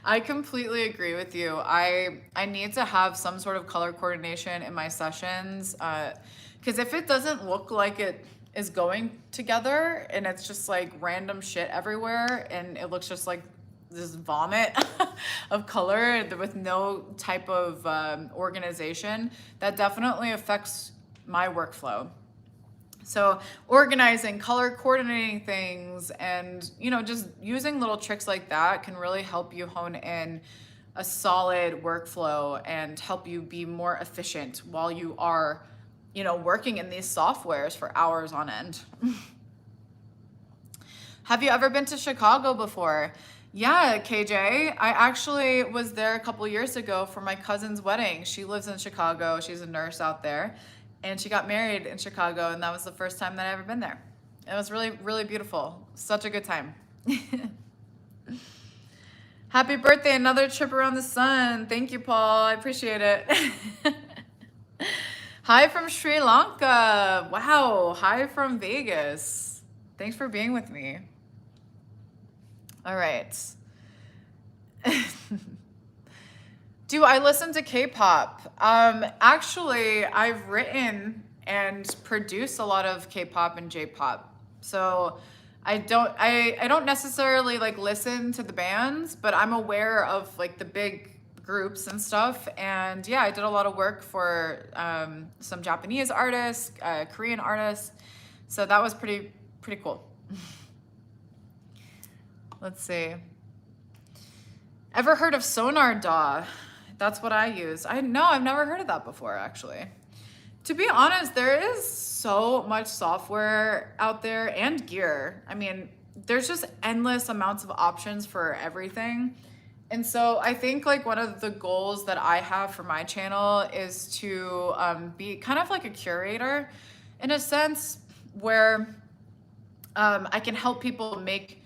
Speaker 1: I completely agree with you. I need to have some sort of color coordination in my sessions, because if it doesn't look like it is going together and it's just like random shit everywhere and it looks just like this vomit of color with no type of organization, that definitely affects my workflow. So organizing, color coordinating things, and just using little tricks like that can really help you hone in a solid workflow and help you be more efficient while you are working in these softwares for hours on end. Have you ever been to Chicago before? Yeah, KJ, I actually was there a couple years ago for my cousin's wedding. She lives in Chicago. She's a nurse out there. And she got married in Chicago, and that was the first time that I ever been there. It was really, really beautiful. Such a good time. Happy birthday, another trip around the sun. Thank you, Paul. I appreciate it. Hi from Sri Lanka. Wow. Hi from Vegas. Thanks for being with me. All right. Do I listen to K-pop? Actually, I've written and produced a lot of K-pop and J-pop. So I don't necessarily like listen to the bands, but I'm aware of like the big groups and stuff. And yeah, I did a lot of work for some Japanese artists, Korean artists. So that was pretty cool. Let's see. Ever heard of Sonar DAW? That's what I use. I've never heard of that before, actually. To be honest, there is so much software out there and gear. I mean, there's just endless amounts of options for everything. And so I think like one of the goals that I have for my channel is to be kind of like a curator in a sense, where I can help people make,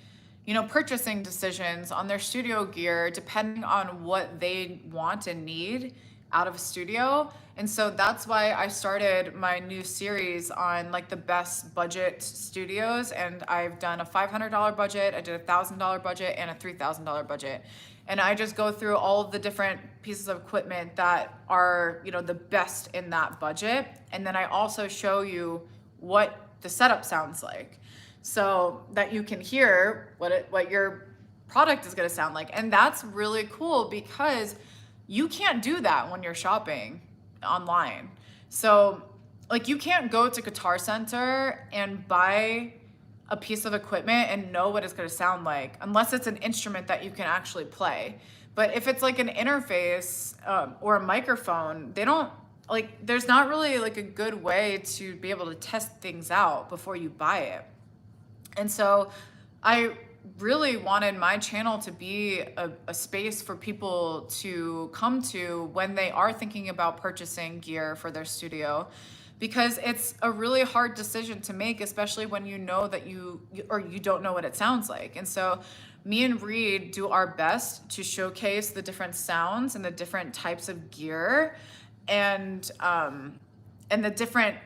Speaker 1: purchasing decisions on their studio gear depending on what they want and need out of a studio. And so that's why I started my new series on like the best budget studios. And I've done a $500 budget, I did a $1,000 budget, and a $3,000 budget. And I just go through all of the different pieces of equipment that are, the best in that budget. And then I also show you what the setup sounds like, so that you can hear what your product is going to sound like. And that's really cool because you can't do that when you're shopping online. So like you can't go to Guitar Center and buy a piece of equipment and know what it's going to sound like unless it's an instrument that you can actually play. But if it's like an interface or a microphone, there's not really like a good way to be able to test things out before you buy it. And so I really wanted my channel to be a space for people to come to when they are thinking about purchasing gear for their studio, because it's a really hard decision to make, especially when you know that you don't know what it sounds like. And so me and Reed do our best to showcase the different sounds and the different types of gear and the different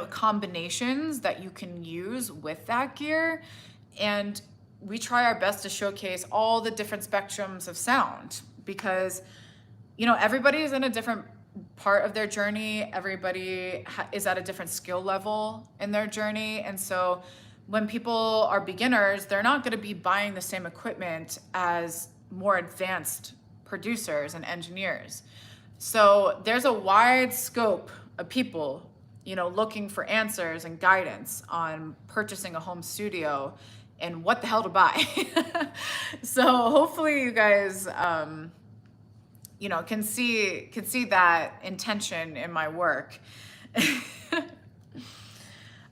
Speaker 1: combinations that you can use with that gear. And we try our best to showcase all the different spectrums of sound, because everybody is in a different part of their journey. Everybody is at a different skill level in their journey. And so when people are beginners, they're not going to be buying the same equipment as more advanced producers and engineers. So there's a wide scope of people, looking for answers and guidance on purchasing a home studio and what the hell to buy. So hopefully you guys, can see that intention in my work.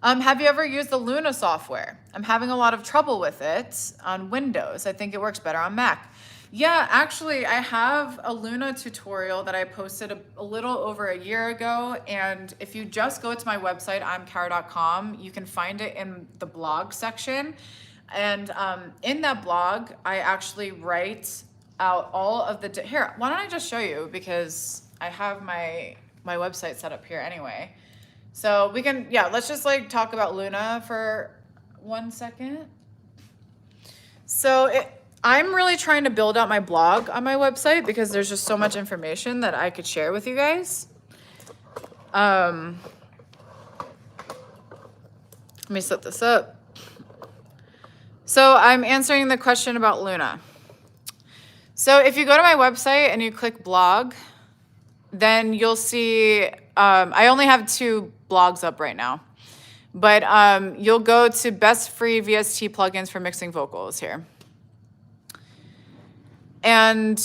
Speaker 1: Have you ever used the Luna software? I'm having a lot of trouble with it on Windows. I think it works better on Mac. Yeah, actually, I have a Luna tutorial that I posted a little over a year ago. And if you just go to my website, imkarra.com, you can find it in the blog section. And in that blog, I actually write out all of the, here, why don't I just show you, because I have my website set up here anyway. So we can, let's just like talk about Luna for 1 second. So I'm really trying to build out my blog on my website because there's just so much information that I could share with you guys. Let me set this up. So I'm answering the question about Luna. So if you go to my website and you click blog, then you'll see, I only have 2 blogs up right now, but you'll go to best free VST plugins for mixing vocals here. And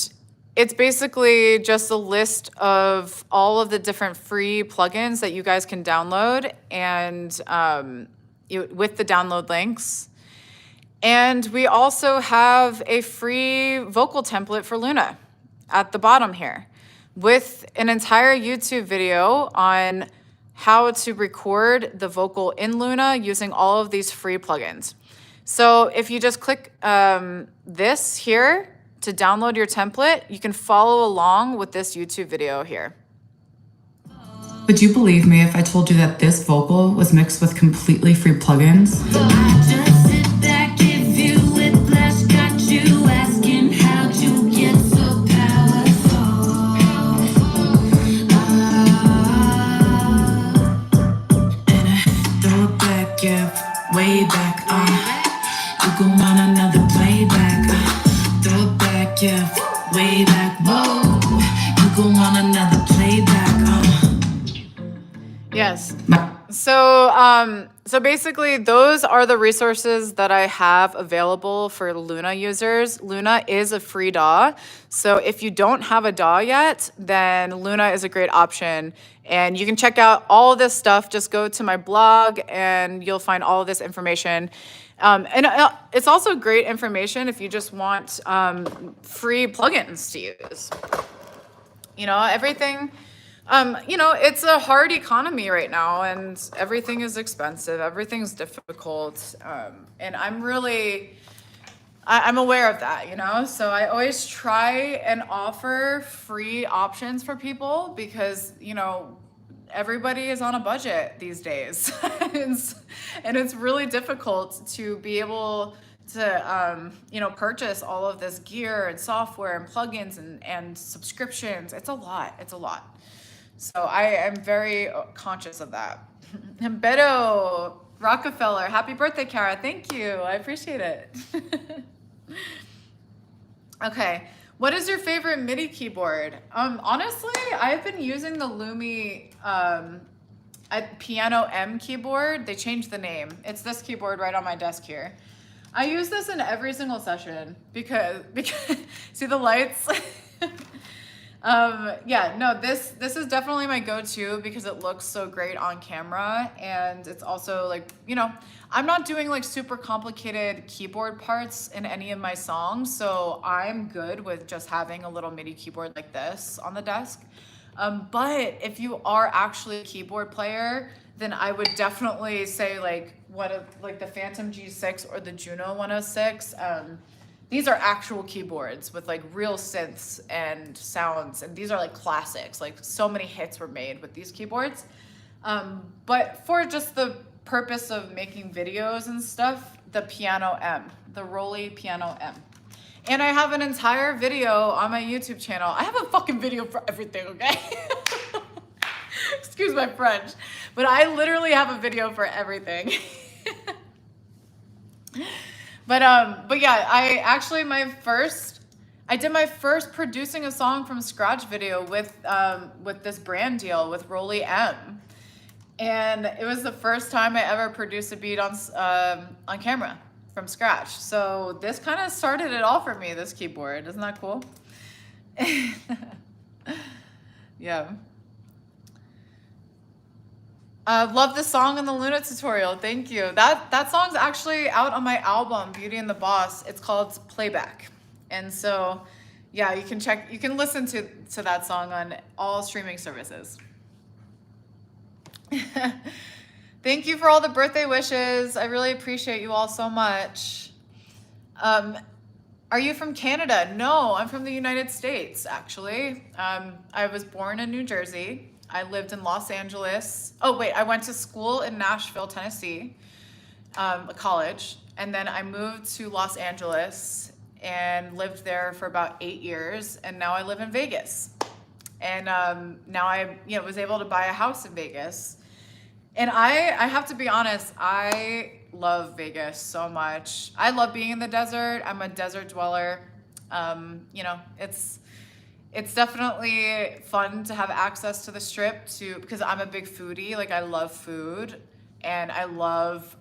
Speaker 1: it's basically just a list of all of the different free plugins that you guys can download, and with the download links. And we also have a free vocal template for Luna at the bottom here, with an entire YouTube video on how to record the vocal in Luna using all of these free plugins. So if you just click this here to download your template, you can follow along with this YouTube video here.
Speaker 2: Would you believe me if I told you that this vocal was mixed with completely free plugins? Way back, you go on another playback. Throw it back, yeah. way back. Whoa, you go on another playback.
Speaker 1: Yes. So basically those are the resources that I have available for Luna users. Luna is a free DAW. So if you don't have a DAW yet, then Luna is a great option. And you can check out all of this stuff. Just go to my blog and you'll find all of this information. It's also great information if you just want free plugins to use. You know, everything, it's a hard economy right now and everything is expensive, everything's difficult. And I'm aware of that, you know? So I always try and offer free options for people because, everybody is on a budget these days. And it's really difficult to be able to purchase all of this gear and software and plugins and subscriptions. It's a lot. So I am very conscious of that. Beto Rockefeller, happy birthday, Karra. Thank you. I appreciate it. Okay. What is your favorite MIDI keyboard? Honestly, I've been using the Lumi Piano M keyboard. They changed the name. It's this keyboard right on my desk here. I use this in every single session because see the lights? This is definitely my go-to because it looks so great on camera, and it's also like, I'm not doing like super complicated keyboard parts in any of my songs, so I'm good with just having a little MIDI keyboard like this on the desk. But if you are actually a keyboard player, then I would definitely say like the Phantom G6 or the Juno 106. These are actual keyboards with like real synths and sounds, and these are like classics. Like so many hits were made with these keyboards. But for just the purpose of making videos and stuff, the Piano M, the Rolly Piano M. And I have an entire video on my YouTube channel. I have a fucking video for everything, okay? Excuse my French, but I literally have a video for everything. But yeah, I did my first producing a song from scratch video with this brand deal with Rolly M. And it was the first time I ever produced a beat on camera from scratch. So this kind of started it all for me, this keyboard. Isn't that cool? Yeah. Love the song in the Luna tutorial. Thank you. That song's actually out on my album, Beauty and the Boss. It's called Playback. And so, yeah, you can listen to that song on all streaming services. Thank you for all the birthday wishes. I really appreciate you all so much. Are you from Canada? No, I'm from the United States, actually. I was born in New Jersey. I lived in Los Angeles. Oh, wait, I went to school in Nashville, Tennessee, college. And then I moved to Los Angeles and lived there for about 8 years. And now I live in Vegas. And now I was able to buy a house in Vegas. And I have to be honest, I love Vegas so much. I love being in the desert. I'm a desert dweller. It's definitely fun to have access to the strip because I'm a big foodie. Like I love food and I love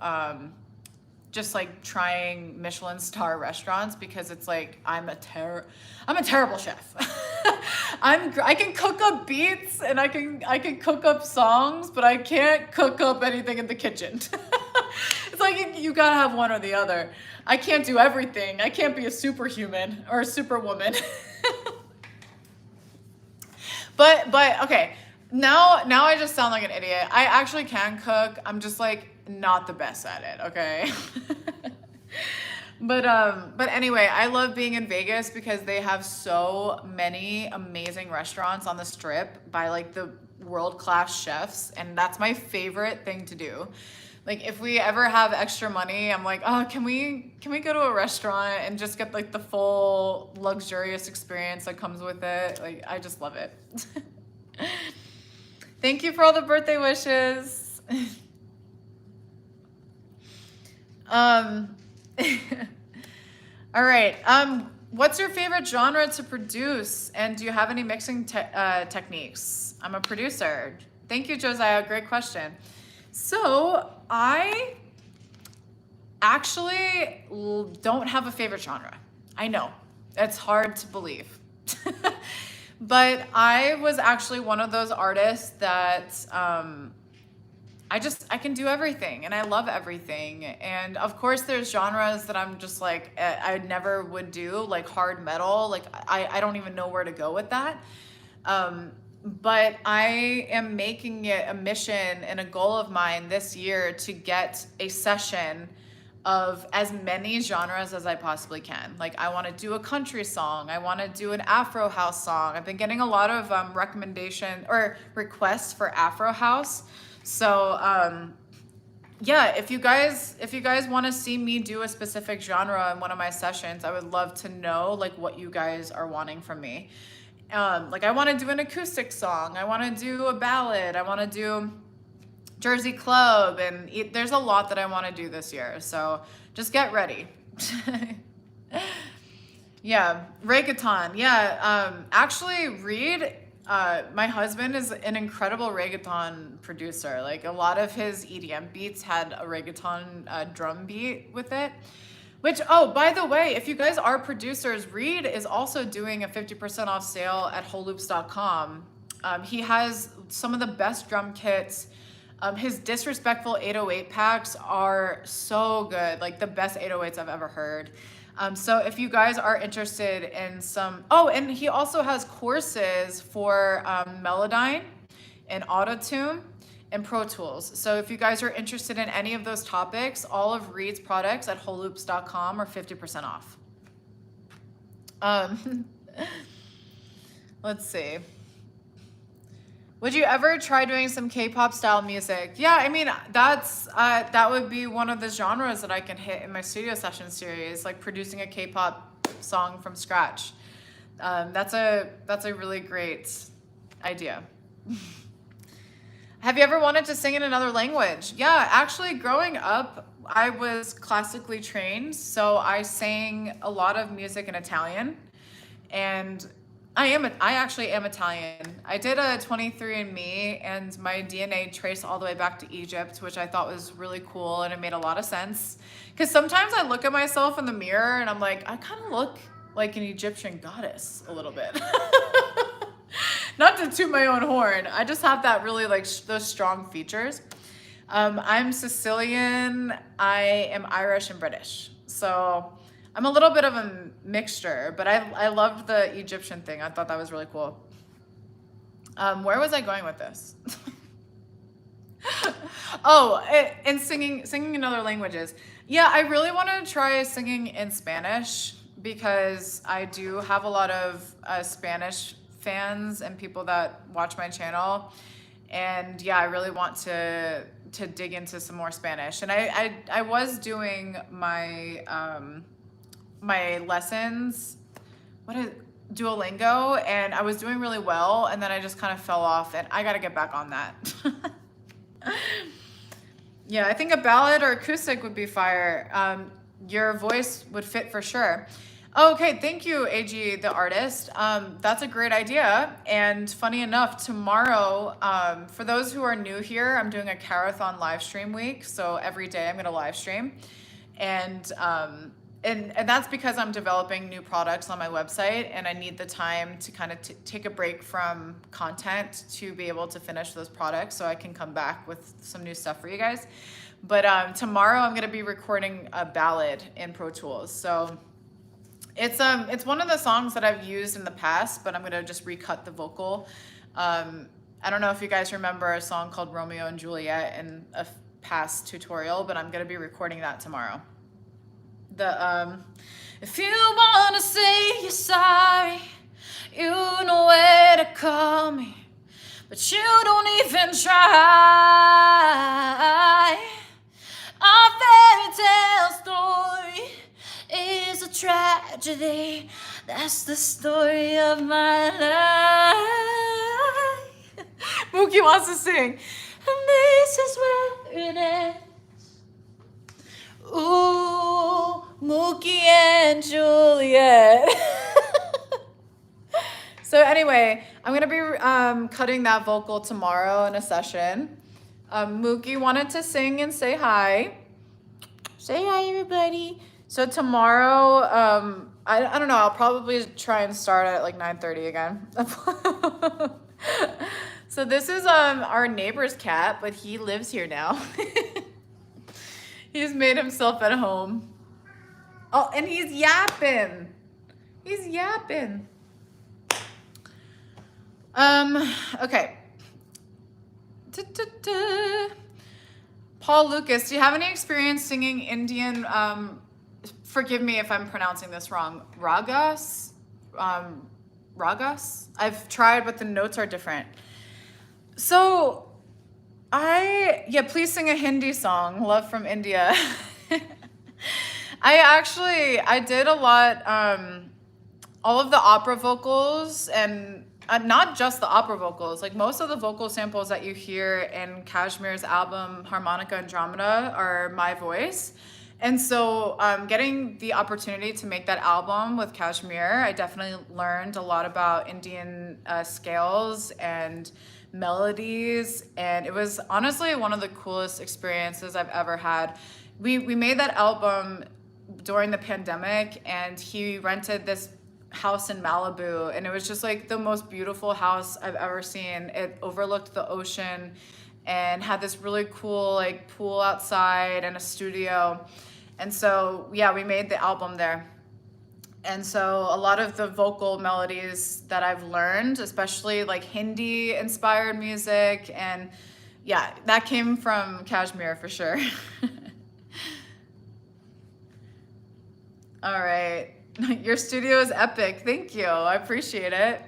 Speaker 1: just like trying Michelin star restaurants because it's like I'm a terrible chef. I can cook up beats and I can cook up songs, but I can't cook up anything in the kitchen. It's like you gotta have one or the other. I can't do everything. I can't be a superhuman or a superwoman. But okay, now I just sound like an idiot. I actually can cook. I'm just like not the best at it, okay? But anyway, I love being in Vegas because they have so many amazing restaurants on the strip by like the world-class chefs, and that's my favorite thing to do. Like if we ever have extra money, I'm like, oh, can we go to a restaurant and just get like the full luxurious experience that comes with it? Like I just love it. Thank you for all the birthday wishes. All right. What's your favorite genre to produce? And do you have any mixing techniques? I'm a producer. Thank you, Josiah. Great question. So I actually don't have a favorite genre. I know it's hard to believe. But I was actually one of those artists that I can do everything and I love everything. And of course there's genres that I'm just like, I never would do, like hard metal. Like I don't even know where to go with that. But I am making it a mission and a goal of mine this year to get a session of as many genres as I possibly can. Like I want to do a country song. I want to do an Afro house song. I've been getting a lot of recommendation or requests for Afro house. So yeah, if you guys want to see me do a specific genre in one of my sessions, I would love to know like what you guys are wanting from me. Like I want to do an acoustic song. I want to do a ballad. I want to do Jersey Club, and there's a lot that I want to do this year. So just get ready. Yeah, reggaeton. Yeah, actually, Reed, my husband is an incredible reggaeton producer. Like a lot of his EDM beats had a reggaeton drum beat with it. Which, oh, by the way, if you guys are producers, Reed is also doing a 50% off sale at wholeloops.com. He has some of the best drum kits. His Disrespectful 808 packs are so good, like the best 808s I've ever heard. So if you guys are interested in some, oh, and he also has courses for Melodyne and Autotune and Pro Tools. So if you guys are interested in any of those topics, all of Reed's products at wholeloops.com are 50% off. Let's see. Would you ever try doing some K-pop style music? Yeah, I mean, that would be one of the genres that I can hit in my studio session series, like producing a K-pop song from scratch. That's a really great idea. Have you ever wanted to sing in another language? Yeah, actually growing up, I was classically trained, so I sang a lot of music in Italian, and I actually am Italian. I did a 23andMe and my DNA traced all the way back to Egypt, which I thought was really cool and it made a lot of sense. Because sometimes I look at myself in the mirror and I'm like, I kind of look like an Egyptian goddess a little bit. Not to toot my own horn. I just have that really like those strong features. I'm Sicilian, I am Irish and British. So I'm a little bit of a mixture, but I loved the Egyptian thing. I thought that was really cool. Where was I going with this? Oh, and singing in other languages. Yeah, I really want to try singing in Spanish because I do have a lot of Spanish fans and people that watch my channel. And yeah, I really want to dig into some more Spanish. And I was doing my my lessons, Duolingo, and I was doing really well, and then I just kind of fell off, and I got to get back on that. Yeah, I think a ballad or acoustic would be fire. Your voice would fit for sure. Okay, thank you, AG, the artist. That's a great idea. And funny enough, tomorrow, for those who are new here, I'm doing a Karrathon live stream week. So every day I'm going to live stream. And that's because I'm developing new products on my website and I need the time to kind of take a break from content to be able to finish those products so I can come back with some new stuff for you guys. But tomorrow I'm going to be recording a ballad in Pro Tools. So it's one of the songs that I've used in the past, but I'm going to just recut the vocal. I don't know if you guys remember a song called Romeo and Juliet in a past tutorial, but I'm going to be recording that tomorrow. If you wanna say you're sorry, you know where to call me, but you don't even try. Our fairy tale story is a tragedy. That's the story of my life. Mookie wants to sing, and this is where it ends. Ooh, Mookie and Juliet. So anyway, I'm gonna be cutting that vocal tomorrow in a session. Mookie wanted to sing and say hi. Say hi, everybody. So tomorrow, I don't know. I'll probably try and start at like 9:30 again. So this is our neighbor's cat, but he lives here now. He's made himself at home. Oh, and he's yapping. He's yapping. Okay. Paul Lucas, do you have any experience singing Indian, forgive me if I'm pronouncing this wrong, ragas? Ragas? I've tried, but the notes are different. So, please sing a Hindi song, Love from India. I did a lot, all of the opera vocals, and not just the opera vocals, like most of the vocal samples that you hear in Kashmir's album Harmonica Andromeda are my voice. And so getting the opportunity to make that album with Kashmir, I definitely learned a lot about Indian scales and melodies, and it was honestly one of the coolest experiences I've ever had. We made that album during the pandemic, and he rented this house in Malibu, and it was just like the most beautiful house I've ever seen. It overlooked the ocean and had this really cool like pool outside and a studio. And so yeah, we made the album there. And so a lot of the vocal melodies that I've learned, especially like Hindi inspired music, and yeah, that came from Kashmir for sure. All right. Your studio is epic. Thank you. I appreciate it.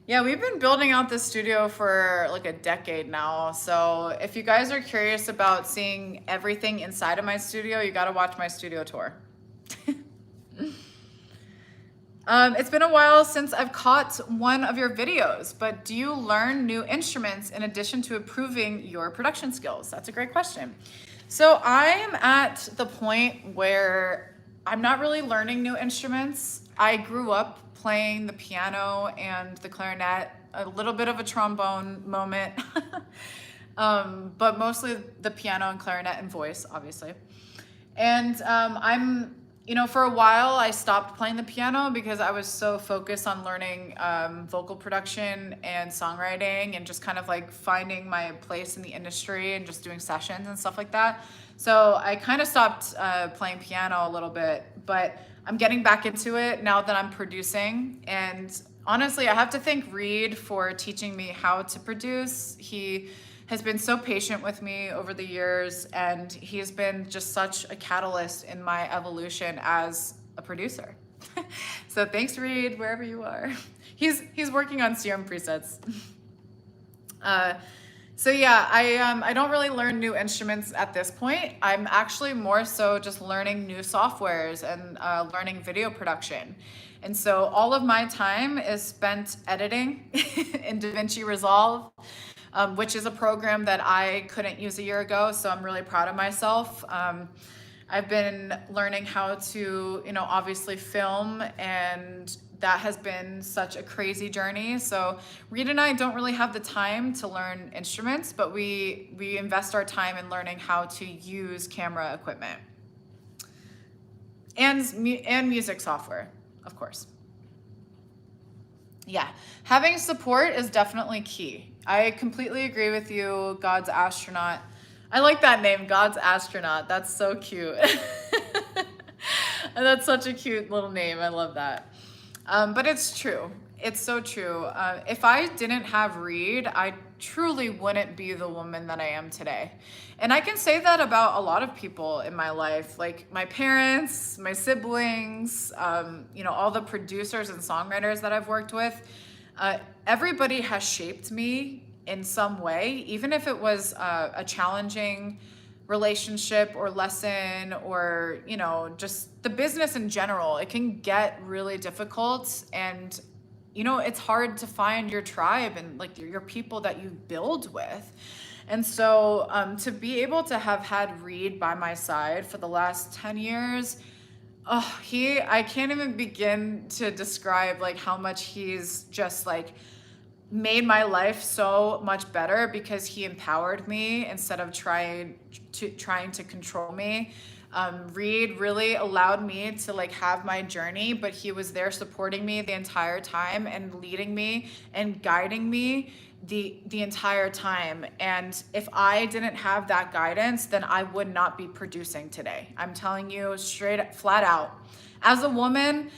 Speaker 1: Yeah, we've been building out this studio for like a decade now. So if you guys are curious about seeing everything inside of my studio, you got to watch my studio tour. It's been a while since I've caught one of your videos, but do you learn new instruments in addition to improving your production skills? That's a great question. So I'm at the point where I'm not really learning new instruments. I grew up playing the piano and the clarinet, a little bit of a trombone moment, but mostly the piano and clarinet and voice, obviously. And for a while I stopped playing the piano because I was so focused on learning vocal production and songwriting and just kind of like finding my place in the industry and just doing sessions and stuff like that. So I kind of stopped playing piano a little bit, but I'm getting back into it now that I'm producing. And honestly, I have to thank Reed for teaching me how to produce. He has been so patient with me over the years, and he's been just such a catalyst in my evolution as a producer. So thanks, Reed, wherever you are. He's working on Serum presets. So yeah, I don't really learn new instruments at this point. I'm actually more so just learning new softwares and learning video production. And so all of my time is spent editing in DaVinci Resolve, which is a program that I couldn't use a year ago. So I'm really proud of myself. I've been learning how to, obviously film, and that has been such a crazy journey. So Reed and I don't really have the time to learn instruments, but we invest our time in learning how to use camera equipment and music software, of course. Yeah, having support is definitely key. I completely agree with you, God's Astronaut. I like that name, God's Astronaut. That's so cute. And that's such a cute little name. I love that. But it's true. It's so true. If I didn't have Reed, I truly wouldn't be the woman that I am today. And I can say that about a lot of people in my life, like my parents, my siblings, all the producers and songwriters that I've worked with. Everybody has shaped me in some way, even if it was a challenging relationship or lesson, or just the business in general. It can get really difficult, and it's hard to find your tribe and like your people that you build with. And so to be able to have had Reed by my side for the last 10 years, Oh, I can't even begin to describe like how much he's just like made my life so much better because he empowered me instead of trying to control me. Reed really allowed me to like have my journey, but he was there supporting me the entire time and leading me and guiding me the entire time. And if I didn't have that guidance, then I would not be producing today. I'm telling you straight flat out. As a woman,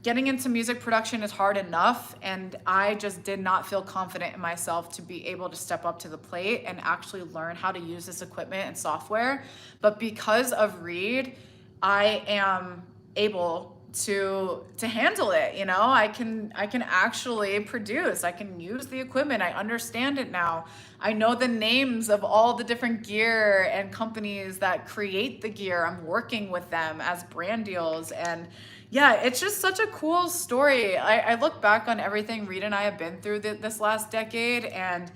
Speaker 1: getting into music production is hard enough, and I just did not feel confident in myself to be able to step up to the plate and actually learn how to use this equipment and software. But because of Reed, I am able to handle it. You know, I can actually produce. I can use the equipment. I understand it now. I know the names of all the different gear and companies that create the gear. I'm working with them as brand deals, and yeah, it's just such a cool story. I look back on everything Reed and I have been through this last decade, and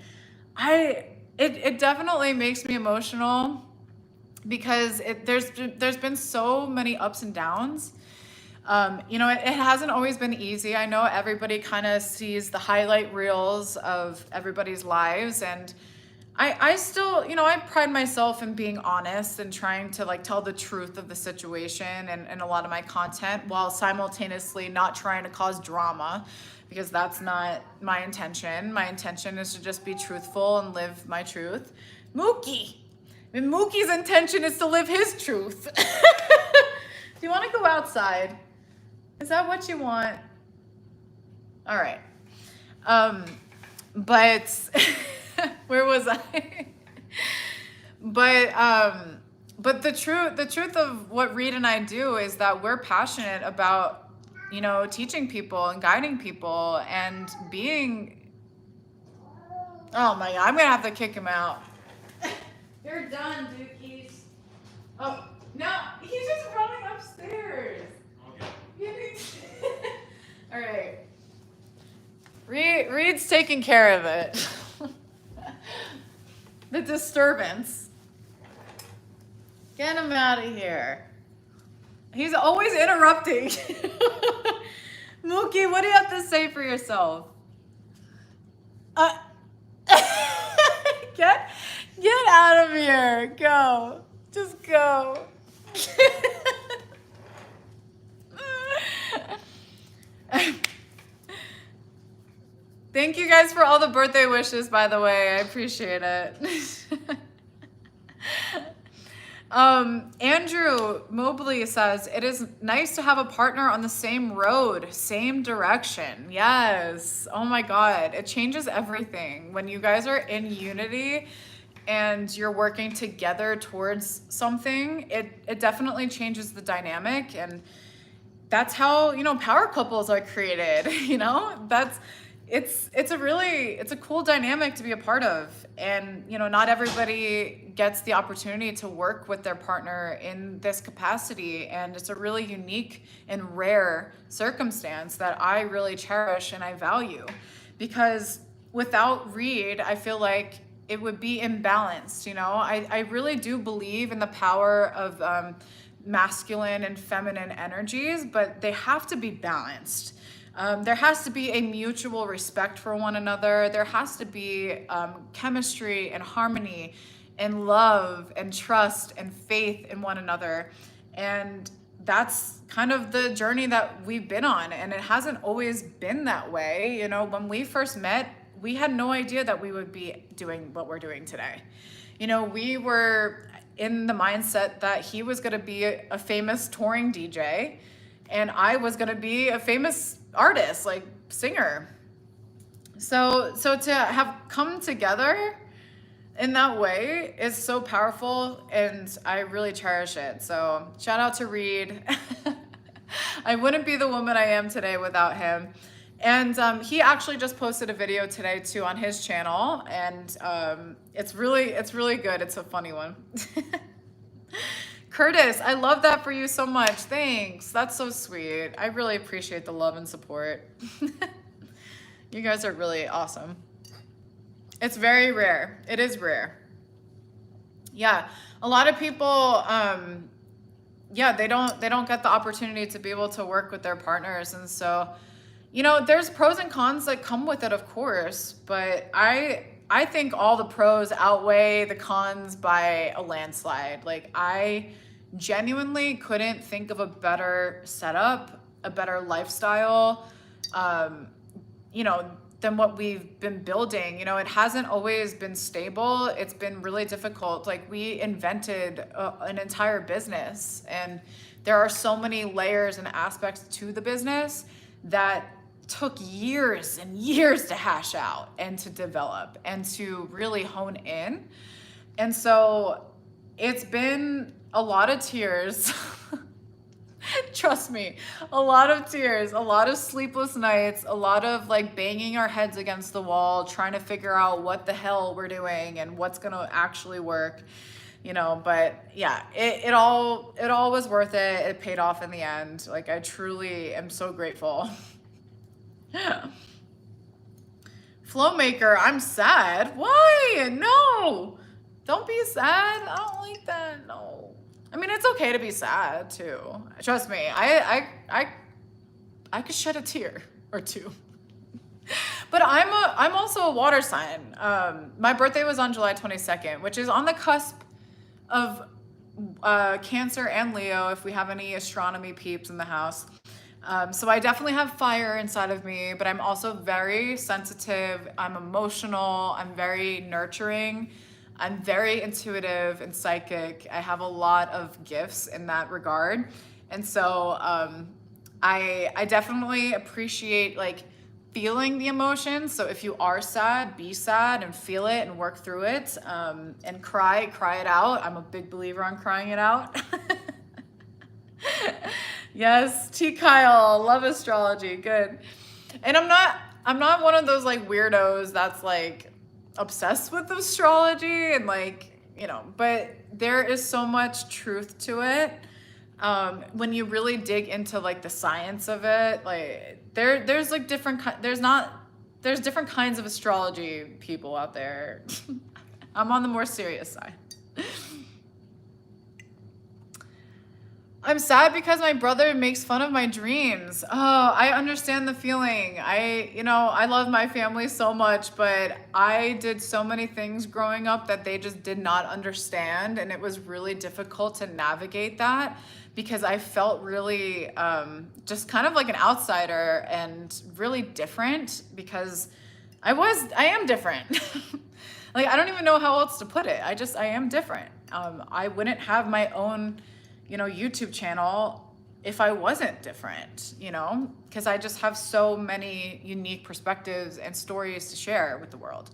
Speaker 1: it definitely makes me emotional because there's been so many ups and downs. You know, it hasn't always been easy. I know everybody kind of sees the highlight reels of everybody's lives, and I still, you know, I pride myself in being honest and trying to like tell the truth of the situation and a lot of my content, while simultaneously not trying to cause drama, because that's not my intention. My intention is to just be truthful and live my truth. Mookie! And Mookie's intention is to live his truth. Do you want to go outside? Is that what you want? All right. But where was I? But the truth of what Reed and I do is that we're passionate about, you know, teaching people and guiding people and being. Oh my God, I'm gonna have to kick him out. You're done, Dookies. Oh no, he's just running upstairs. Okay. All right. Reed's taking care of it. The disturbance. Get him out of here. He's always interrupting. Mookie, what do you have to say for yourself? Get out of here. Go. Just go. Thank you guys for all the birthday wishes, by the way. I appreciate it. Andrew Mobley says, it is nice to have a partner on the same road, same direction. Yes. Oh my God. It changes everything. When you guys are in unity and you're working together towards something, it definitely changes the dynamic. And that's how, you know, power couples are created. You know, it's a cool dynamic to be a part of. And, you know, not everybody gets the opportunity to work with their partner in this capacity. And it's a really unique and rare circumstance that I really cherish and I value, because without Reed, I feel like it would be imbalanced. You know, I really do believe in the power of masculine and feminine energies, but they have to be balanced. There has to be a mutual respect for one another. There has to be chemistry and harmony and love and trust and faith in one another. And that's kind of the journey that we've been on. And it hasn't always been that way. You know, when we first met, we had no idea that we would be doing what we're doing today. You know, we were in the mindset that he was going to be a famous touring DJ and I was going to be a famous artist, like singer. So to have come together in that way is so powerful, and I really cherish it. So shout out to Reed. I wouldn't be the woman I am today without him. And he actually just posted a video today too on his channel, and it's really good. It's a funny one. Curtis, I love that for you so much. Thanks. That's so sweet. I really appreciate the love and support. You guys are really awesome. It's very rare. It is rare. Yeah, a lot of people yeah, they don't get the opportunity to be able to work with their partners. And so, there's pros and cons that come with it, of course, but I think all the pros outweigh the cons by a landslide. Like, I genuinely couldn't think of a better setup, a better lifestyle, um, than what we've been building. It hasn't always been stable. It's been really difficult. Like, we invented an entire business, and there are so many layers and aspects to the business that took years and years to hash out and to develop and to really hone in. And so it's been a lot of tears. Trust me, a lot of tears, a lot of sleepless nights, a lot of like banging our heads against the wall, trying to figure out what the hell we're doing and what's going to actually work, but yeah, it all was worth it. It paid off in the end. Like, I truly am so grateful. Flowmaker, I'm sad. Why? No, don't be sad. I don't like that. No. I mean, it's okay to be sad too. Trust me, I could shed a tear or two. But I'm also a water sign. My birthday was on July 22nd, which is on the cusp of Cancer and Leo, if we have any astronomy peeps in the house. So I definitely have fire inside of me, but I'm also very sensitive. I'm emotional. I'm very nurturing. I'm very intuitive and psychic. I have a lot of gifts in that regard. And so I definitely appreciate like feeling the emotions. So if you are sad, be sad and feel it and work through it, and cry it out. I'm a big believer on crying it out. Yes, T. Kyle, love astrology, good. And I'm not one of those like weirdos that's like obsessed with astrology and like, but there is so much truth to it. When you really dig into like the science of it, like there's like there's different kinds of astrology people out there. I'm on the more serious side. I'm sad because my brother makes fun of my dreams. Oh, I understand the feeling. I love my family so much, but I did so many things growing up that they just did not understand. And it was really difficult to navigate that because I felt really just kind of like an outsider and really different because I am different. Like, I don't even know how else to put it. I am different. I wouldn't have my own YouTube channel if I wasn't different, because I just have so many unique perspectives and stories to share with the world.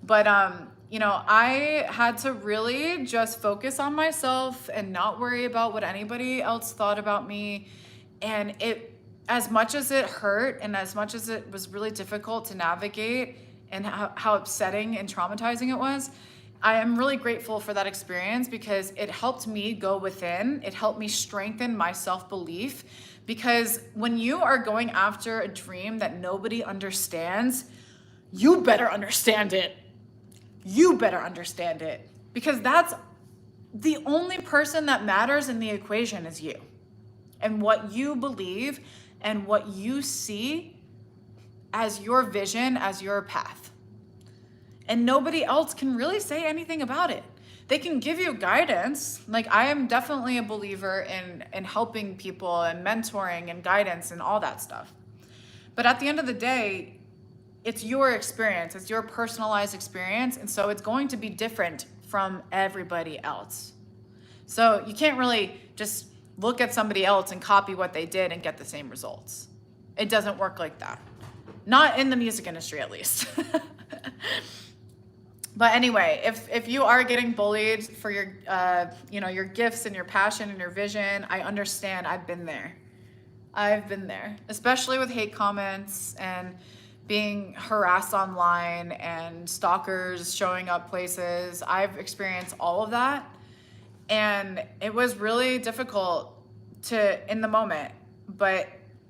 Speaker 1: But, I had to really just focus on myself and not worry about what anybody else thought about me. And as much as it hurt and as much as it was really difficult to navigate and how upsetting and traumatizing it was, I am really grateful for that experience because it helped me go within. It helped me strengthen my self-belief, because when you are going after a dream that nobody understands, you better understand it. You better understand it, because that's the only person that matters in the equation is you and what you believe and what you see as your vision, as your path. And nobody else can really say anything about it. They can give you guidance. Like, I am definitely a believer in helping people and mentoring and guidance and all that stuff. But at the end of the day, it's your experience. It's your personalized experience. And so it's going to be different from everybody else. So you can't really just look at somebody else and copy what they did and get the same results. It doesn't work like that. Not in the music industry, at least. But anyway, if you are getting bullied for your your gifts and your passion and your vision, I understand. I've been there, especially with hate comments and being harassed online and stalkers showing up places. I've experienced all of that, and it was really difficult in the moment. But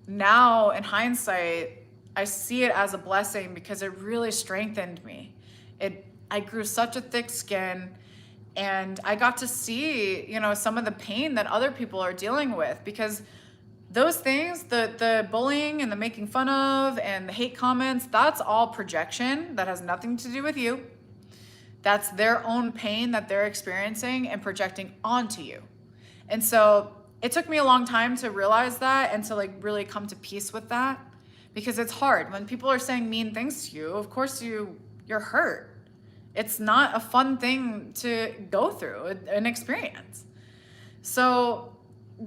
Speaker 1: now, in hindsight, I see it as a blessing because it really strengthened me. I grew such a thick skin, And I got to see, you know, some of the pain that other people are dealing with, because those things, the bullying and the making fun of and the hate comments, that's all projection. That has nothing to do with you. That's their own pain that they're experiencing and projecting onto you. And so it took me a long time to realize that and to like really come to peace with that, because it's hard when people are saying mean things to you. Of course you're hurt. It's not a fun thing to go through, an experience. So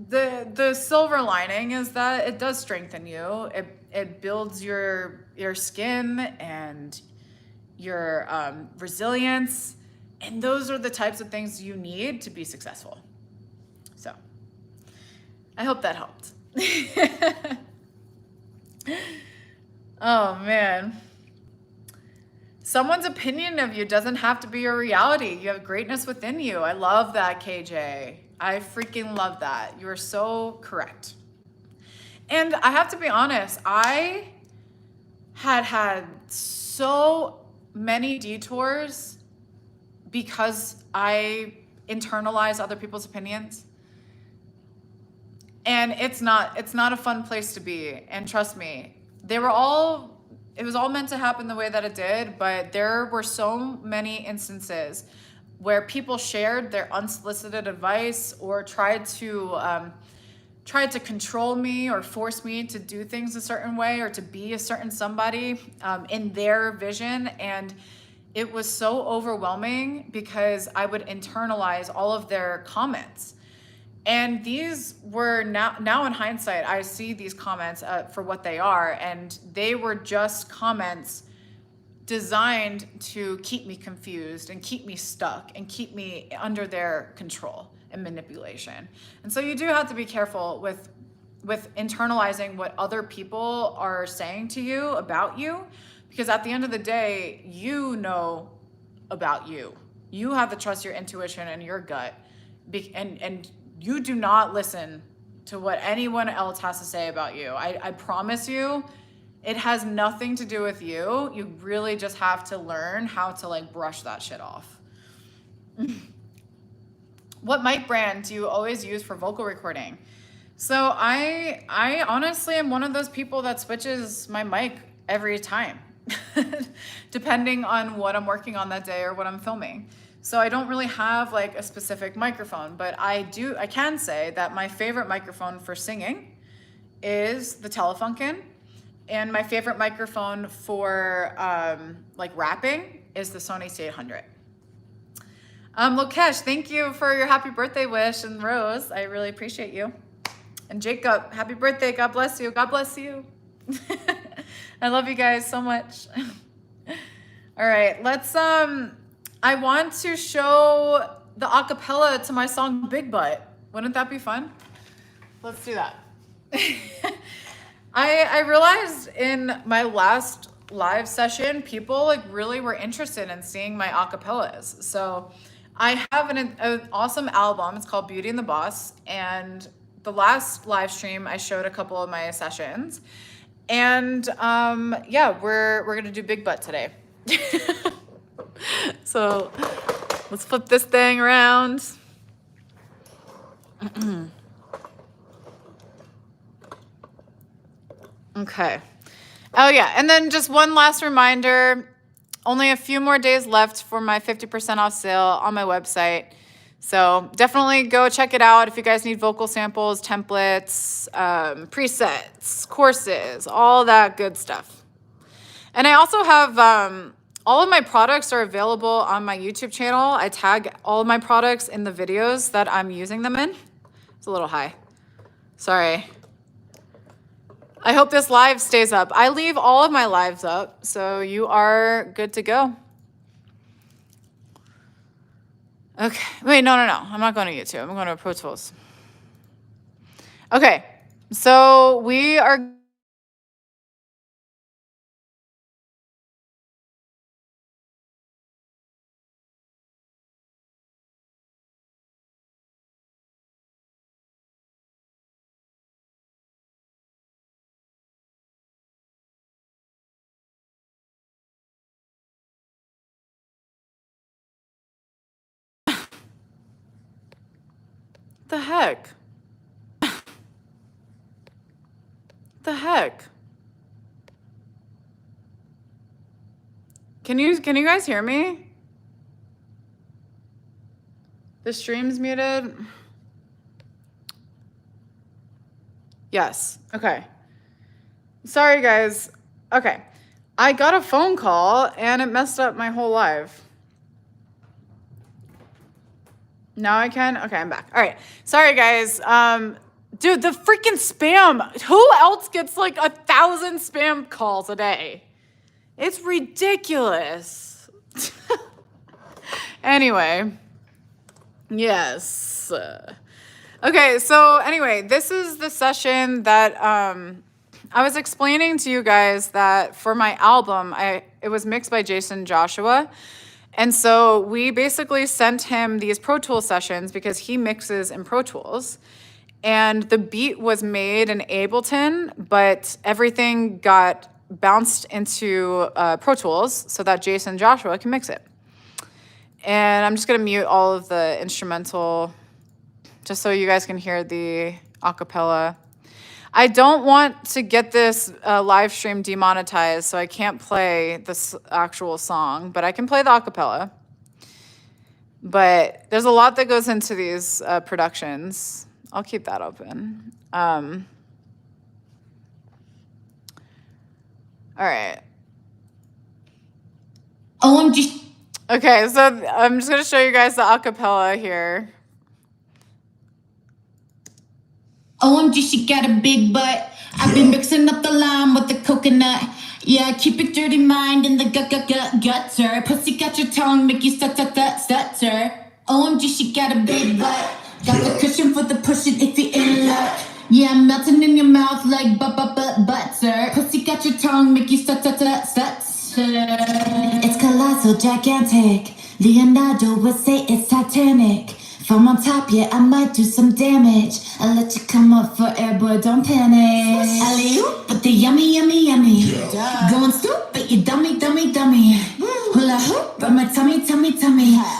Speaker 1: the silver lining is that it does strengthen you. It builds your skin and your resilience, and those are the types of things you need to be successful. So I hope that helped. Oh man. Someone's opinion of you doesn't have to be your reality. You have greatness within you. I love that, KJ. I freaking love that. You are so correct. And I have to be honest, I had so many detours because I internalize other people's opinions. And it's not a fun place to be. And trust me, it was all meant to happen the way that it did, but there were so many instances where people shared their unsolicited advice or tried to control me or force me to do things a certain way or to be a certain somebody in their vision. And it was so overwhelming because I would internalize all of their comments. And these were now in hindsight, I see these comments for what they are, and they were just comments designed to keep me confused and keep me stuck and keep me under their control and manipulation. And so you do have to be careful with internalizing what other people are saying to you about you, because at the end of the day, you know about you. You have to trust your intuition and your gut, and you do not listen to what anyone else has to say about you. I promise you, it has nothing to do with you. You really just have to learn how to like brush that shit off. What mic brand do you always use for vocal recording? So I honestly am one of those people that switches my mic every time, depending on what I'm working on that day or what I'm filming. So I don't really have like a specific microphone, but I can say that my favorite microphone for singing is the Telefunken, and my favorite microphone for like rapping is the Sony C800. Lokesh, thank you for your happy birthday wish, and Rose, I really appreciate you. And Jacob, happy birthday. God bless you. God bless you. I love you guys so much. All right, let's I want to show the acapella to my song Big Butt. Wouldn't that be fun? Let's do that. I realized in my last live session, people like really were interested in seeing my acapellas. So I have an awesome album. It's called Beauty and the Boss. And the last live stream, I showed a couple of my sessions. And yeah, we're gonna do Big Butt today. So let's flip this thing around. Okay. Oh yeah, and then just one last reminder, only a few more days left for my 50% off sale on my website. So definitely go check it out if you guys need vocal samples, templates, presets, courses, all that good stuff. And I also have, all of my products are available on my YouTube channel. I tag all of my products in the videos that I'm using them in. It's a little high. Sorry. I hope this live stays up. I leave all of my lives up, so you are good to go. Okay, wait, no. I'm not going to YouTube. I'm going to Pro Tools. Okay, so we are The heck? The heck? Can you guys hear me? The stream's muted. Yes. Okay. Sorry guys. Okay. I got a phone call and it messed up my whole live. Now I can? Okay, I'm back. All right. Sorry guys. Dude, the freaking spam. Who else gets like 1,000 spam calls a day? It's ridiculous. Anyway. Yes. Okay, so anyway, this is the session that I was explaining to you guys that for my album, it was mixed by Jason Joshua. And so we basically sent him these Pro Tools sessions because he mixes in Pro Tools. And the beat was made in Ableton, but everything got bounced into Pro Tools so that Jason Joshua can mix it. And I'm just gonna mute all of the instrumental just so you guys can hear the acapella. I don't want to get this live stream demonetized, so I can't play this actual song, but I can play the acapella. But there's a lot that goes into these productions. I'll keep that open. All right.
Speaker 2: OMG.
Speaker 1: Okay, so I'm just gonna show you guys the acapella here.
Speaker 2: OMG, she got a big butt. I've been mixing up the lime with the coconut. Yeah, keep your dirty mind in the gutter. Pussy got your tongue, make you stutter. OMG, she got a big butt. Got the cushion for the pushing if you're in luck. Yeah, I'm melting in your mouth like butter. Pussy got your tongue, make you stutter. It's colossal, gigantic. Leonardo would say it's Titanic. From on top, yeah, I might do some damage. I'll let you come up for air, boy, don't panic. Alley-oop with the yummy. Going stupid, you dummy. Hula hoop, rub my tummy.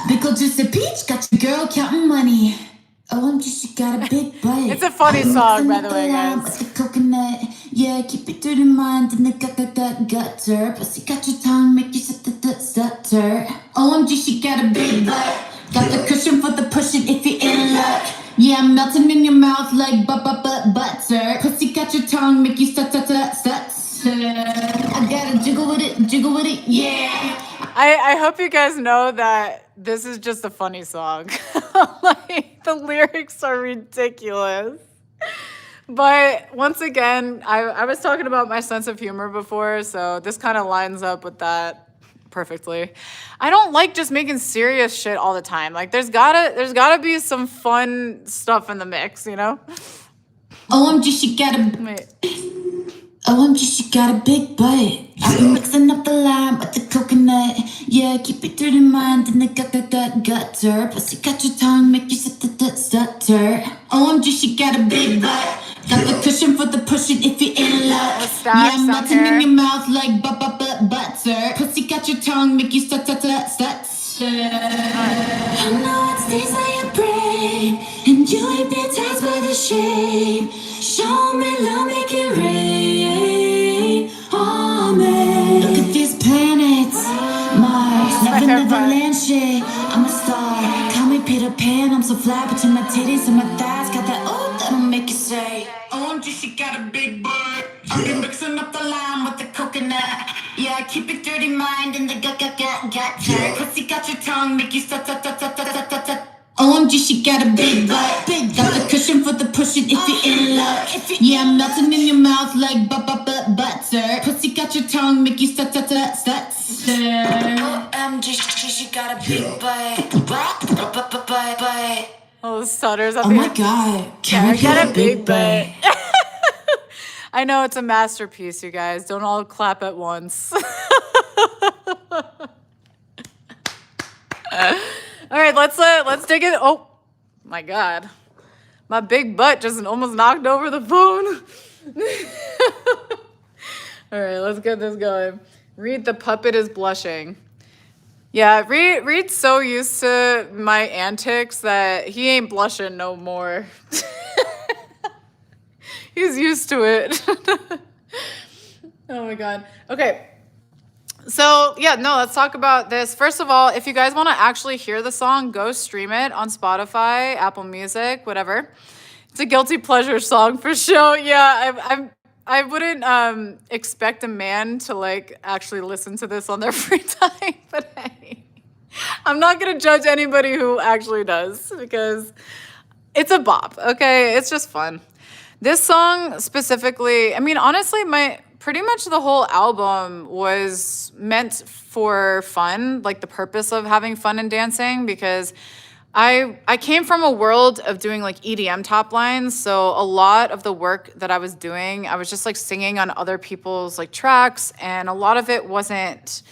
Speaker 2: Big ol' juicy peach, got your girl counting money. OMG, she got a big butt.
Speaker 1: It's a funny song, by the way, guys.
Speaker 2: With the coconut, yeah, keep your dirty mind in the gutter. Pussy got your tongue, make you stutter. OMG, she got a big butt. Got the cushion for the pushing if you're in luck. Yeah, I'm melting in your mouth like butter. Pussy got your tongue, make you stutter. I gotta jiggle with it, yeah.
Speaker 1: I hope you guys know that this is just a funny song. Like, the lyrics are ridiculous. But once again, I was talking about my sense of humor before, so this kind of lines up with that perfectly. I don't like just making serious shit all the time. Like, there's gotta be some fun stuff in the mix, you know?
Speaker 2: OMG, she got a big butt. I've been mixing up the lime with the coconut. Yeah, keep your dirty mind in the gutter. Pussy got your tongue, make you stutter. OMG, she got a big butt. Got the cushion for the pushing if you're in luck. Yeah, I'm melting in your mouth like butter. Pussy got your tongue, make you stutter. I know it stays on your brain, and you ain't been taxed by the shame. Show me love, make it rain. Oh man, look at these planets. Mars, never land shit. I'm a star, call me Peter Pan. I'm so fly between my titties and my thighs. Got that that'll make you say, OMG, she got a big butt. I've been mixing up the lime with the coconut. Yeah, keep your dirty mind in the gutter. Pussy got your tongue, make you stutter. OMG, she got a big butt. Got the cushion for the pushing if you're in luck. Yeah, I'm melting in your mouth like butter. Pussy got your tongue, make you stutter. OMG, she got a big butt.
Speaker 1: Oh, the stutters.
Speaker 2: Oh my god, can we get a big butt?
Speaker 1: I know it's a masterpiece, you guys. Don't all clap at once. All right, let's dig it. Oh my god, my big butt just almost knocked over the phone. All right, let's get this going. Read, the puppet is blushing. Yeah, Reed's so used to my antics that he ain't blushing no more. He's used to it. Oh my God. Okay. So, yeah, no, let's talk about this. First of all, if you guys want to actually hear the song, go stream it on Spotify, Apple Music, whatever. It's a guilty pleasure song for sure. Yeah, I wouldn't expect a man to like actually listen to this on their free time, but hey, I'm not gonna judge anybody who actually does because it's a bop. Okay, it's just fun. This song specifically, I mean, honestly, my pretty much the whole album was meant for fun, like the purpose of having fun and dancing, because I came from a world of doing like EDM top lines, so a lot of the work that I was doing, I was just like singing on other people's like tracks, and a lot of it wasn't,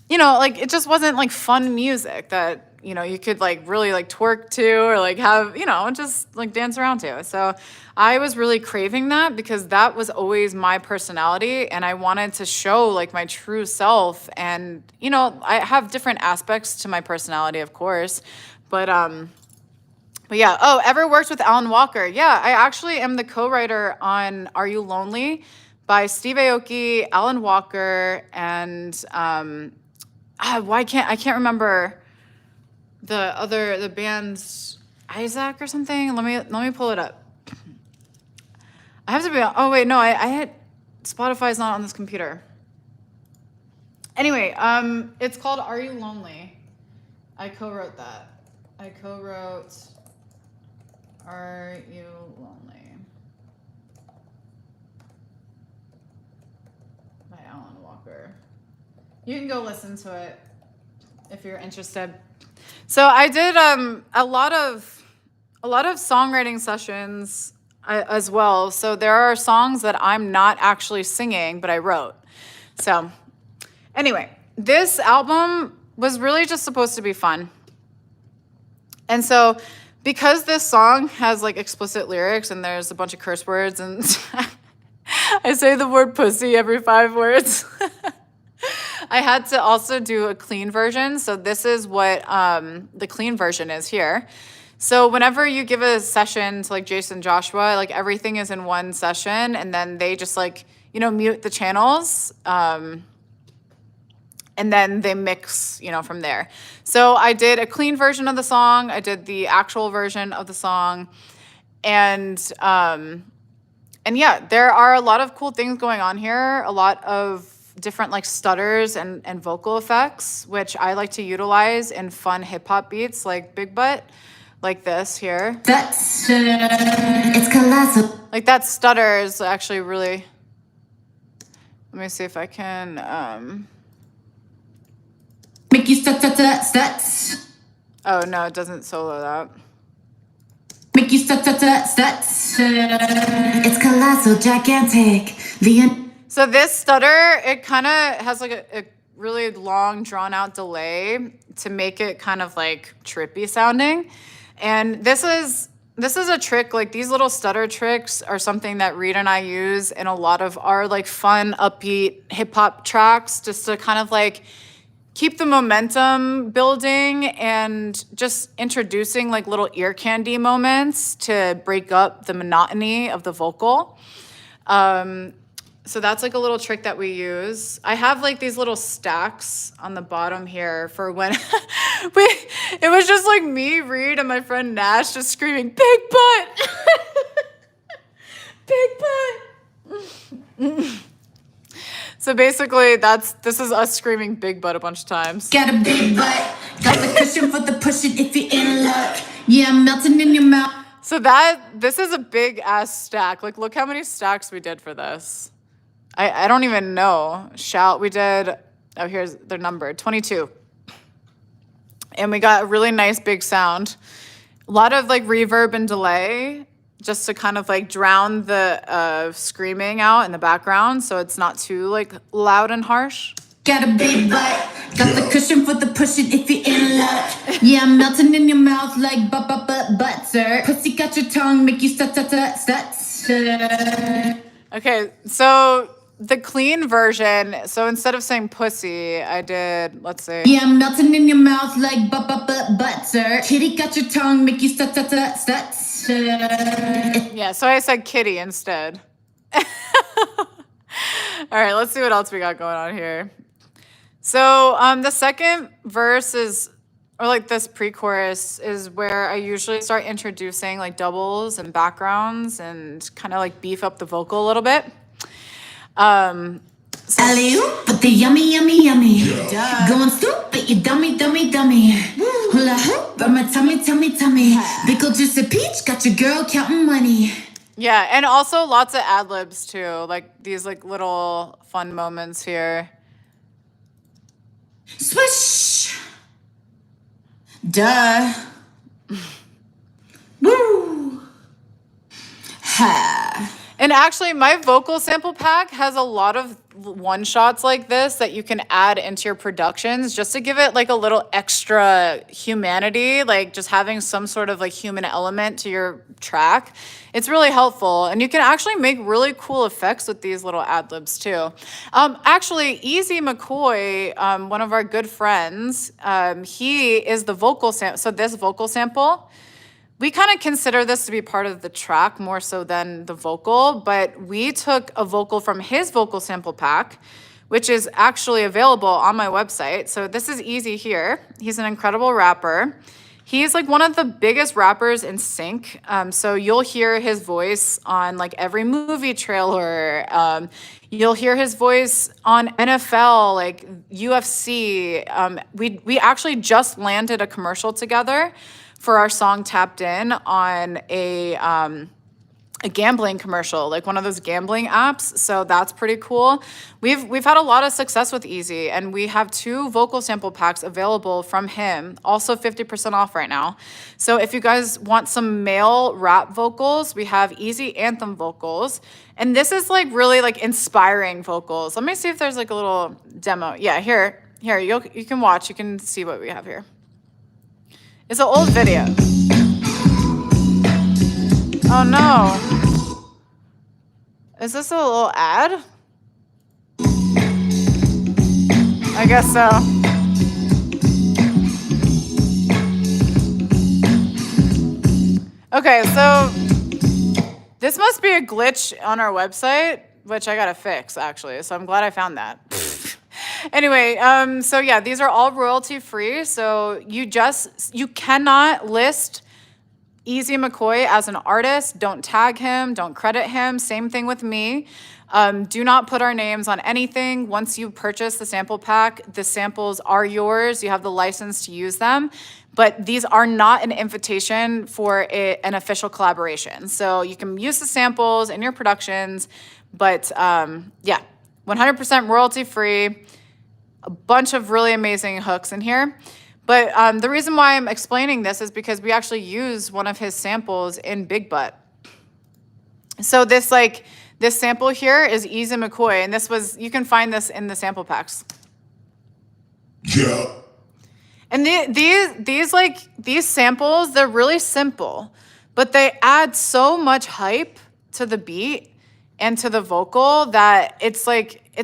Speaker 1: like it just wasn't like fun music that, you could like really like twerk to or like have, just like dance around to. So I was really craving that because that was always my personality and I wanted to show like my true self. And, I have different aspects to my personality, of course. But yeah. Oh, ever worked with Alan Walker? Yeah, I actually am the co-writer on Are You Lonely by Steve Aoki, Alan Walker, and I can't remember the band's Isaac or something. Let me pull it up. I have to be. Oh wait, no, I had Spotify's not on this computer. Anyway, it's called Are You Lonely? I co-wrote that. I co-wrote Are You Lonely by Alan Walker. You can go listen to it if you're interested. So I did a lot of songwriting sessions as well. So there are songs that I'm not actually singing, but I wrote. So anyway, this album was really just supposed to be fun. And so because this song has like explicit lyrics and there's a bunch of curse words and I say the word pussy every 5 words, I had to also do a clean version. So this is what the clean version is here. So whenever you give a session to like Jason Joshua, like everything is in one session and then they just like, mute the channels. And then they mix, from there. So I did a clean version of the song. I did the actual version of the song. And yeah, there are a lot of cool things going on here. A lot of different like stutters and vocal effects, which I like to utilize in fun hip hop beats like Big Butt, like this here.
Speaker 2: That's it's colossal.
Speaker 1: Like that stutter is actually really, let me see if I can,
Speaker 2: Make you stats.
Speaker 1: oh no, it doesn't solo that.
Speaker 2: Make you stats. It's colossal, gigantic.
Speaker 1: So this stutter, it kind of has like a really long drawn out delay to make it kind of like trippy sounding. And this is a trick, like these little stutter tricks are something that Reed and I use in a lot of our like fun, upbeat hip hop tracks, just to kind of like keep the momentum building and just introducing like little ear candy moments to break up the monotony of the vocal. So that's like a little trick that we use. I have like these little stacks on the bottom here for when it was just like me, Reed, and my friend Nash just screaming, "Big butt!" Big butt! So basically this is us screaming big butt a bunch of times.
Speaker 2: Got a big butt, got the cushion for the pushing if you're in luck. Yeah, I'm melting in your mouth.
Speaker 1: So this is a big ass stack. Like look how many stacks we did for this. I don't even know. We did, here's their number, 22. And we got a really nice big sound. A lot of like reverb and delay just to kind of like drown the screaming out in the background so it's not too like loud and harsh.
Speaker 2: Got a big butt, got the cushion for the pushing if you're in luck. Yeah, I'm melting in your mouth like butter. Pussy got your tongue, make you stut.
Speaker 1: Okay, so the clean version. So instead of saying pussy, I did, let's see.
Speaker 2: Yeah, I'm melting in your mouth like butter. Kitty got your tongue, make you stut.
Speaker 1: Yeah, so I said kitty instead. All right, let's see what else we got going on here. So the second verse is, or like this pre-chorus is where I usually start introducing like doubles and backgrounds and kind of like beef up the vocal a little bit.
Speaker 2: Alley-oop, but the yummy.
Speaker 1: Duh.
Speaker 2: Going stupid, you dummy. Hula hoop, but my tummy. Pickle juice a peach, got your girl counting money.
Speaker 1: Yeah, and also lots of ad-libs too, like these like little fun moments here.
Speaker 2: Swish. Duh. Woo. Ha.
Speaker 1: And actually, my vocal sample pack has a lot of one-shots like this that you can add into your productions just to give it like a little extra humanity, like just having some sort of like human element to your track. It's really helpful. And you can actually make really cool effects with these little ad-libs too. Actually, Easy McCoy, one of our good friends, he is the vocal sample. So this vocal sample, we kind of consider this to be part of the track more so than the vocal, but we took a vocal from his vocal sample pack, which is actually available on my website. So this is Easy here. He's an incredible rapper. He's like one of the biggest rappers in sync. So you'll hear his voice on like every movie trailer. You'll hear his voice on NFL, like UFC. We actually just landed a commercial together for our song Tapped In on a gambling commercial, like one of those gambling apps. So that's pretty cool. We've had a lot of success with Easy, and we have 2 vocal sample packs available from him, also 50% off right now. So if you guys want some male rap vocals, we have Easy anthem vocals. And this is like really like inspiring vocals. Let me see if there's like a little demo. Yeah, here, you can watch, you can see what we have here. It's an old video. Oh no. Is this a little ad? I guess so. Okay, so this must be a glitch on our website, which I gotta fix actually. So I'm glad I found that. Anyway, so yeah, these are all royalty free. So you cannot list Easy McCoy as an artist. Don't tag him, don't credit him. Same thing with me. Do not put our names on anything. Once you purchase the sample pack, the samples are yours. You have the license to use them. But these are not an invitation for an official collaboration. So you can use the samples in your productions, but yeah, 100% royalty free. A bunch of really amazing hooks in here. But the reason why I'm explaining this is because we actually use one of his samples in Big Butt. So this sample here is Easy McCoy, and you can find this in the sample packs. Yeah. And these samples, they're really simple, but they add so much hype to the beat and to the vocal that it's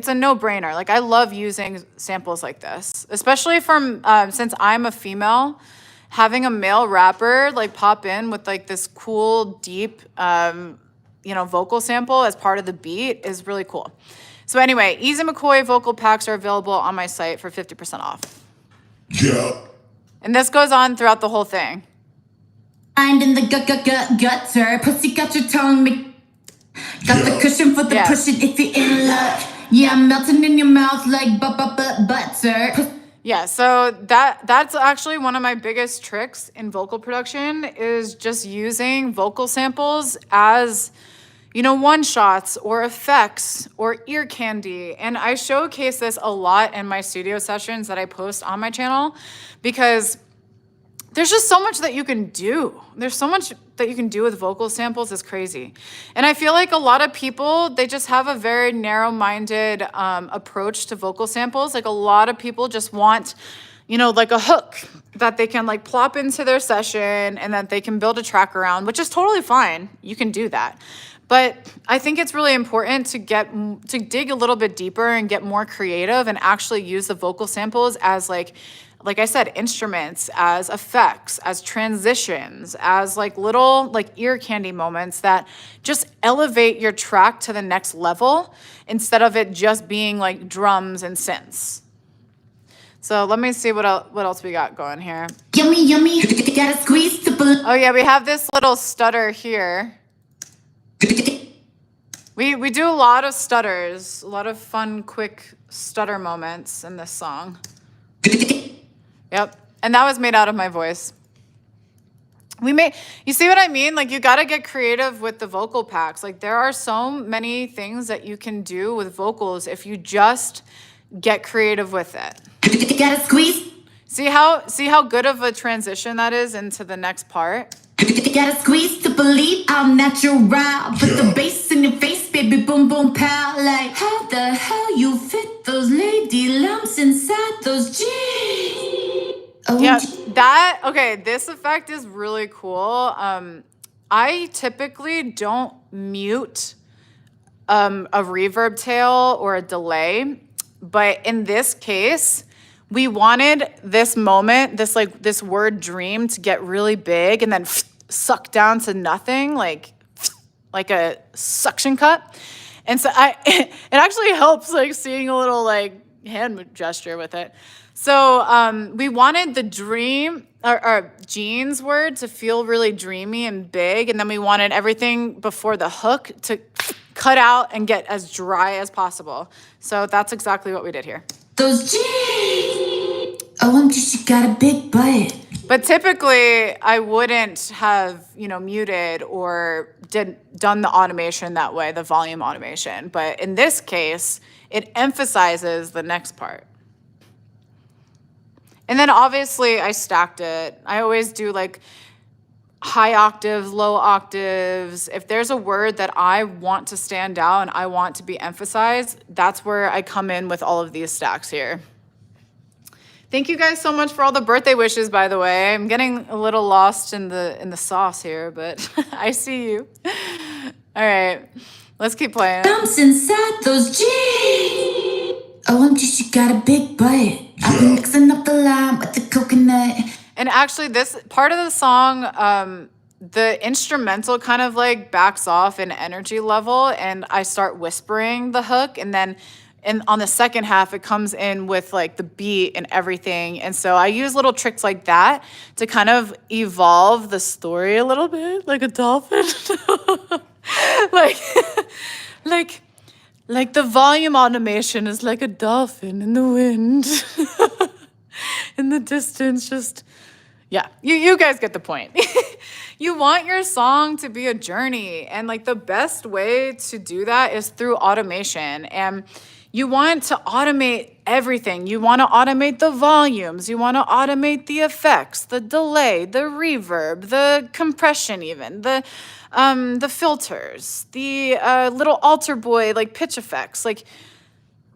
Speaker 1: a no-brainer. Like, I love using samples like this, especially from since I'm a female, having a male rapper like pop in with like this cool, deep, vocal sample as part of the beat is really cool. So anyway, Easy McCoy vocal packs are available on my site for 50% off. Yeah. And this goes on throughout the whole thing.
Speaker 2: Mind in the gutter, pussy got your tongue. Got the cushion for the pushing if you're in luck. Yeah, I'm melting in your mouth like butter.
Speaker 1: Yeah, so that's actually one of my biggest tricks in vocal production is just using vocal samples as, one-shots or effects or ear candy. And I showcase this a lot in my studio sessions that I post on my channel because there's just so much that you can do. There's so much that you can do with vocal samples. It's crazy. And I feel like a lot of people, they just have a very narrow-minded approach to vocal samples. Like a lot of people just want, like a hook that they can like plop into their session and that they can build a track around, which is totally fine. You can do that. But I think it's really important to dig a little bit deeper and get more creative and actually use the vocal samples as like I said, instruments, as effects, as transitions, as like little like ear candy moments that just elevate your track to the next level instead of it just being like drums and synths. So let me see what else we got going here.
Speaker 3: Yummy, yummy, gotta squeeze the balloon.
Speaker 1: Oh yeah, we have this little stutter here. We do a lot of stutters, a lot of fun, quick stutter moments in this song. Yep, and that was made out of my voice. You see what I mean? Like, you gotta get creative with the vocal packs. Like, there are so many things that you can do with vocals if you just get creative with it.
Speaker 3: Gotta squeeze.
Speaker 1: See how good of a transition that is into the next part?
Speaker 3: Gotta squeeze to believe I'm natural. Put the bass in your face, baby, boom, boom, pow. Like, how the hell you fit those lady lumps inside those jeans? Oh,
Speaker 1: Yeah, this effect is really cool. I typically don't mute a reverb tail or a delay, but in this case, we wanted this moment, this word dream to get really big and then suck down to nothing, like a suction cup. And so it actually helps like seeing a little like hand gesture with it. So we wanted the dream or jeans word to feel really dreamy and big. And then we wanted everything before the hook to cut out and get as dry as possible. So that's exactly what we did here.
Speaker 3: those jeans. Oh, she got a big butt.
Speaker 1: But typically, I wouldn't have, muted or done the automation that way, the volume automation. But in this case, it emphasizes the next part. And then obviously, I stacked it. I always do like high octaves, low octaves. If there's a word that I want to stand out and I want to be emphasized, that's where I come in with all of these stacks here. Thank you guys so much for all the birthday wishes, by the way. I'm getting a little lost in the sauce here, but I see you. All right, let's keep playing.
Speaker 3: Dumps inside those jeans. OMG, she got a big butt. I've been mixing up the lime with the coconut.
Speaker 1: And actually, this part of the song, the instrumental kind of like backs off in energy level, and I start whispering the hook, and then on the second half, it comes in with like the beat and everything. And so I use little tricks like that to kind of evolve the story a little bit, like a dolphin. like the volume automation is like a dolphin in the wind. In the distance, just, yeah, you guys get the point. You want your song to be a journey. And like the best way to do that is through automation. And you want to automate everything. You want to automate the volumes. You want to automate the effects, the delay, the reverb, the compression even, the filters, the little alter boy, like pitch effects. Like,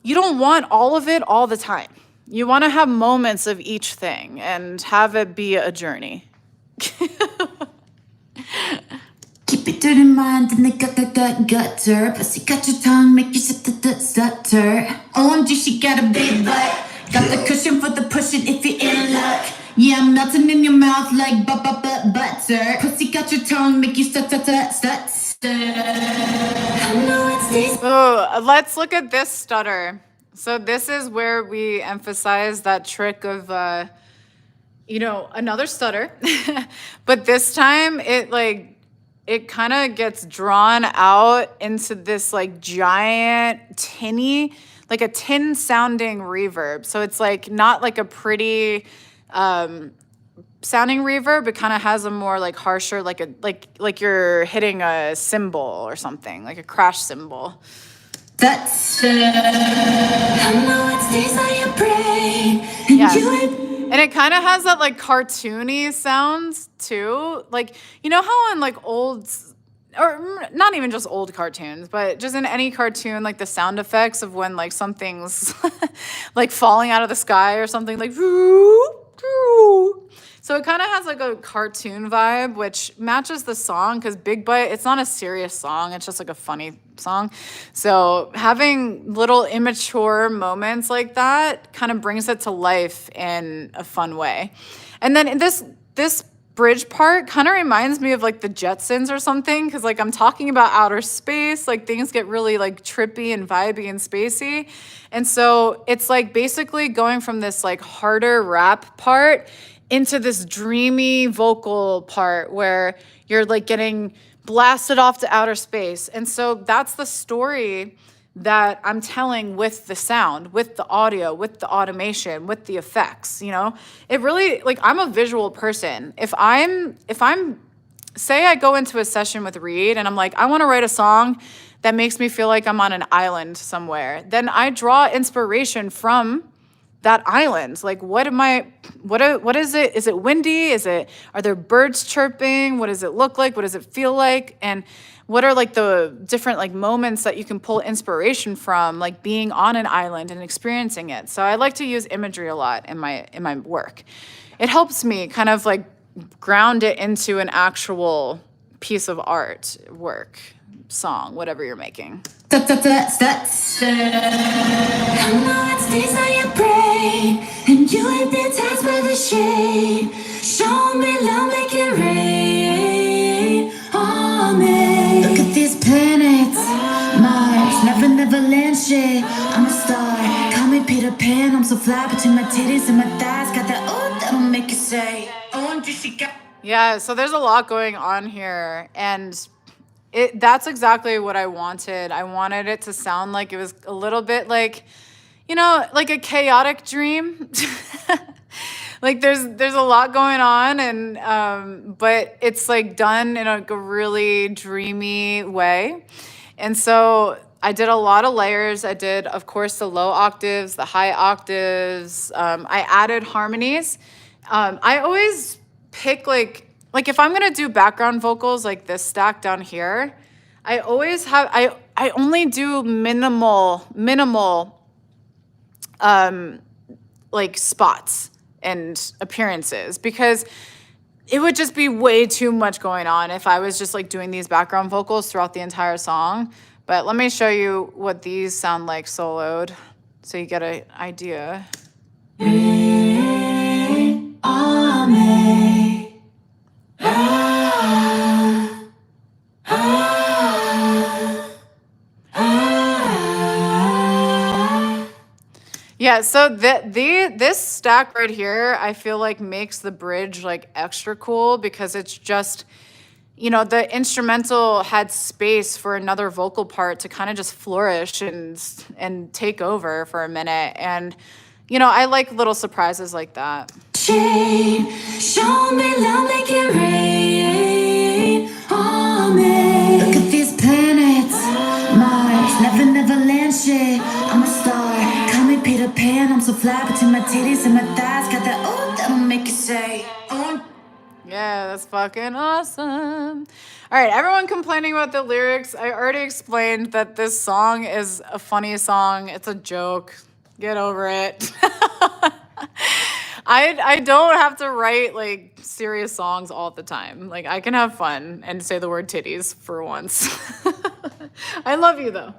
Speaker 1: you don't want all of it all the time. You want to have moments of each thing and have it be a journey.
Speaker 3: Keep it to the mind and they gutter. Pussy got your tongue, make you stutter. OMG, she got a big butt. Got the cushion for the pushing if you're in luck. Yeah, I'm melting in your mouth like butter. Pussy got your tongue, make you stutter. I know it's this.
Speaker 1: Oh, let's look at this stutter. So this is where we emphasize that trick of, another stutter. But this time it kind of gets drawn out into this like giant tinny, like a tin sounding reverb. So it's like not like a pretty sounding reverb. It kind of has a more like harsher, like you're hitting a cymbal or something, like a crash cymbal.
Speaker 3: That's I know it's days I am praying. And
Speaker 1: Yeah. And it kind of has that like cartoony sounds too. Like, you know how in like old, or not even just old cartoons, but just in any cartoon, like the sound effects of when like something's like falling out of the sky or something like, So it kind of has like a cartoon vibe, which matches the song because Big Butt, it's not a serious song. It's just like a funny song. So having little immature moments like that kind of brings it to life in a fun way. And then this bridge part kind of reminds me of like the Jetsons or something because like I'm talking about outer space, like things get really like trippy and vibey and spacey. And so it's like basically going from this like harder rap part into this dreamy vocal part where you're like getting blasted off to outer space. And so that's the story that I'm telling with the sound, with the audio, with the automation, with the effects, you know? It really, like, I'm a visual person. If I'm say I go into a session with Reed and I'm like, I want to write a song that makes me feel like I'm on an island somewhere, then I draw inspiration from that island. Like, what is it? Is it windy? Are there birds chirping? What does it look like? What does it feel like? And what are like the different like moments that you can pull inspiration from, like being on an island and experiencing it. So I like to use imagery a lot in my work. It helps me kind of like ground it into an actual piece of art, work, song, whatever you're making.
Speaker 3: I know it stays on your brain, and you ain't been touched by the shade. Show me love, make it rain on me. Look at these planets, Mars, never land shit. I'm a star, call me Peter Pan. I'm so fly between my titties and my thighs. Got that that'll make you say, oh, Jessica.
Speaker 1: Yeah, so there's a lot going on here, and that's exactly what I wanted. I wanted it to sound like it was a little bit like, you know, like a chaotic dream. Like there's a lot going on, and but it's like done in a really dreamy way. And so I did a lot of layers. I did, of course, the low octaves, the high octaves. I added harmonies. I always pick like if I'm gonna do background vocals like this stack down here, I always have I only do minimal like spots and appearances because it would just be way too much going on if I was just like doing these background vocals throughout the entire song. But let me show you what these sound like soloed so you get an idea. Yeah, so this stack right here, I feel like makes the bridge like extra cool because it's just, you know, the instrumental had space for another vocal part to kind of just flourish and take over for a minute. And, you know, I like little surprises like that.
Speaker 3: Show me love, make it rain on me. Look at these planets, Mars, never land shit. I'm a star, call me Peter Pan. I'm so fly between my titties and my thighs. Got that that'll make you say, oh.
Speaker 1: Yeah, that's fucking awesome. All right, everyone complaining about the lyrics. I already explained that this song is a funny song. It's a joke. Get over it. I don't have to write like serious songs all the time. Like I can have fun and say the word titties for once. I love you though.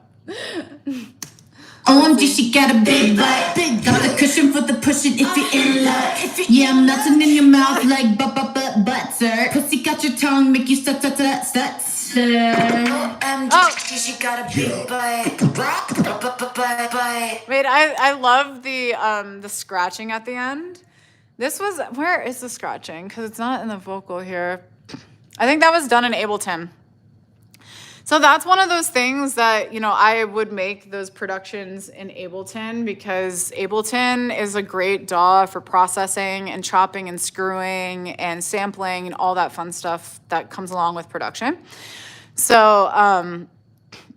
Speaker 3: OMG, she got a big butt. Got the cushion for the pushing if you're in luck. Yeah, I'm melting in your mouth like butter. Pussy got your tongue, make you stut. OMG, she got a big butt.
Speaker 1: Wait, I love the scratching at the end. Where is the scratching? Because it's not in the vocal here. I think that was done in Ableton. So that's one of those things that, you know, I would make those productions in Ableton because Ableton is a great DAW for processing and chopping and screwing and sampling and all that fun stuff that comes along with production. So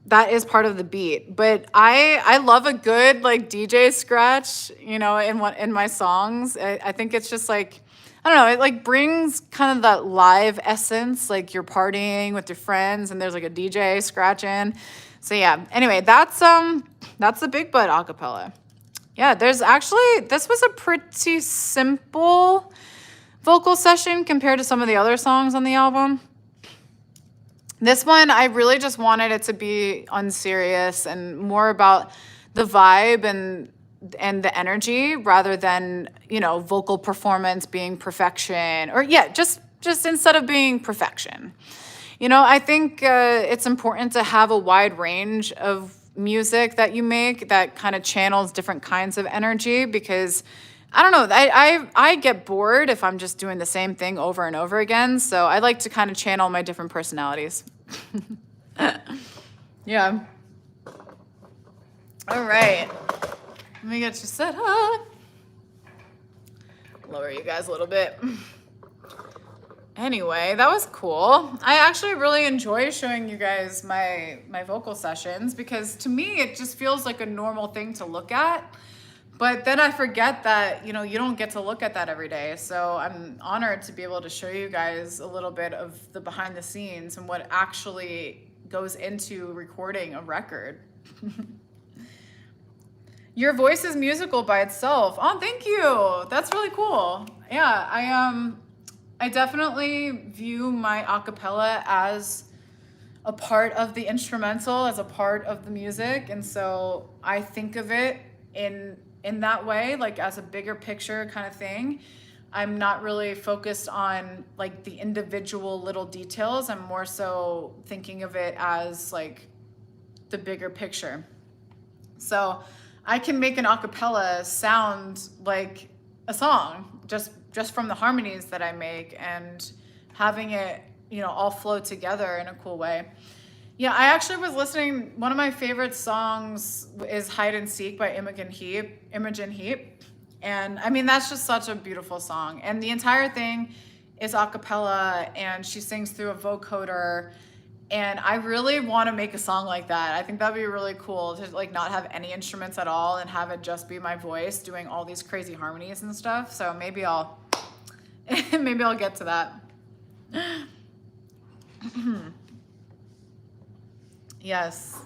Speaker 1: that is part of the beat. But I love a good like DJ scratch, you know, in my songs. I think it's just like, I don't know, it like brings kind of that live essence, like you're partying with your friends and there's like a DJ scratching. So yeah, anyway, that's the Big Butt acapella. Yeah, this was a pretty simple vocal session compared to some of the other songs on the album. This one, I really just wanted it to be unserious and more about the vibe and the energy rather than, you know, vocal performance being perfection or just instead of being perfection. You know, I think it's important to have a wide range of music that you make that kind of channels different kinds of energy because I don't know, I get bored if I'm just doing the same thing over and over again. So I like to kind of channel my different personalities. Yeah. All right. Let me get you set up. Lower you guys a little bit. Anyway, that was cool. I actually really enjoy showing you guys my vocal sessions because to me it just feels like a normal thing to look at. But then I forget that, you know, you don't get to look at that every day. So I'm honored to be able to show you guys a little bit of the behind the scenes and what actually goes into recording a record. Your voice is musical by itself. Oh, thank you. That's really cool. Yeah, I definitely view my acapella as a part of the instrumental, as a part of the music. And so I think of it in that way, like as a bigger picture kind of thing. I'm not really focused on like the individual little details. I'm more so thinking of it as like the bigger picture. So I can make an acapella sound like a song just from the harmonies that I make and having it, you know, all flow together in a cool way. Yeah, I actually was listening, one of my favorite songs is Hide and Seek by Imogen Heap. And I mean, that's just such a beautiful song. And the entire thing is a cappella and she sings through a vocoder. And I really want to make a song like that. I think that'd be really cool to like not have any instruments at all and have it just be my voice doing all these crazy harmonies and stuff. So maybe I'll get to that. Yes.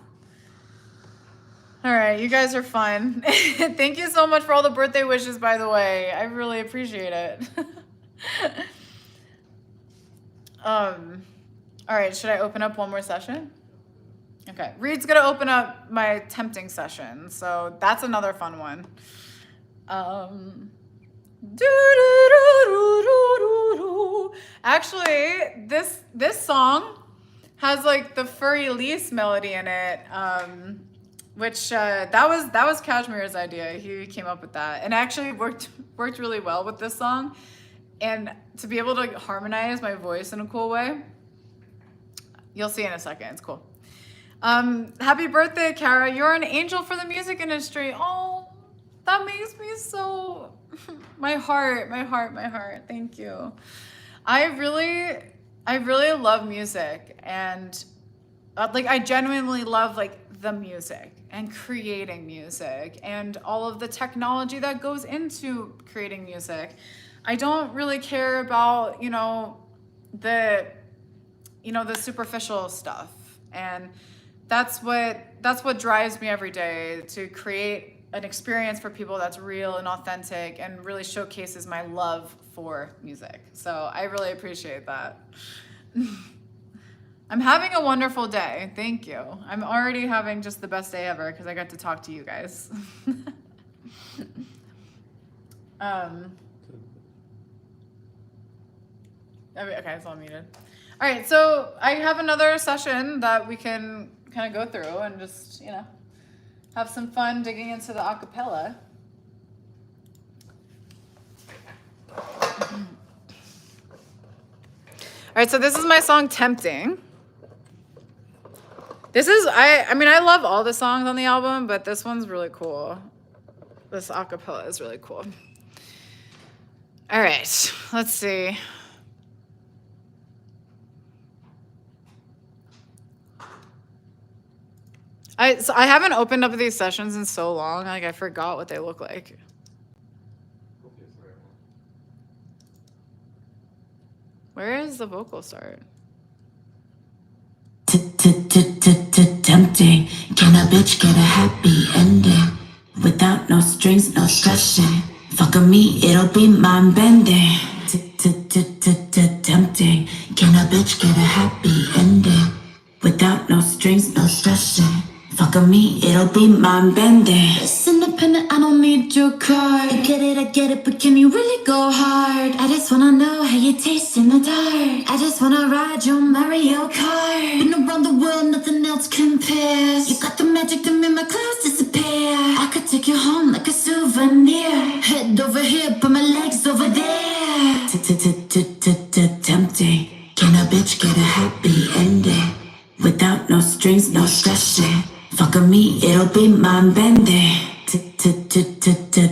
Speaker 1: All right, you guys are fun. Thank you so much for all the birthday wishes, by the way. I really appreciate it. All right, should I open up one more session? Okay, Reed's gonna open up my tempting session, so that's another fun one. Actually, this song has like the Furry Elise melody in it, which that was Kashmir's idea. He came up with that, and actually worked really well with this song. And to be able to harmonize my voice in a cool way, you'll see in a second. It's cool. Happy birthday, Karra! You're an angel for the music industry. Oh, that makes me so. My heart. Thank you. I really love music, and like I genuinely love like the music and creating music and all of the technology that goes into creating music. I don't really care about, the superficial stuff. And that's what drives me every day, to create an experience for people that's real and authentic and really showcases my love for music. So I really appreciate that. I'm having a wonderful day. Thank you. I'm already having just the best day ever because I got to talk to you guys. Okay, it's all muted. All right, so I have another session that we can kind of go through and just, have some fun digging into the acapella. All right, so this is my song Tempting. This is, I love all the songs on the album, but this one's really cool. This acapella is really cool. All right, let's see. I haven't opened up these sessions in so long, like I forgot what they look like. Where is the vocal start?
Speaker 3: Tempting, can a bitch get a happy ending? Without no strings, no stressing. Fuck me, it'll be mind bending. Tempting. Can a bitch get a happy ending? Without no strings, no stressing. Fuck on me, it'll be mind bending. It's independent, I don't need your card. I get it, but can you really go hard? I just wanna know how you taste in the dark. I just wanna ride your Mario Kart. Been around the world, nothing else compares. You got the magic to make my clouds disappear. I could take you home like a souvenir. Head over here, put my legs over there. Tempting. Can a bitch get a happy ending? Without no strings, no stressing. Fuck on me, it'll be mind bending.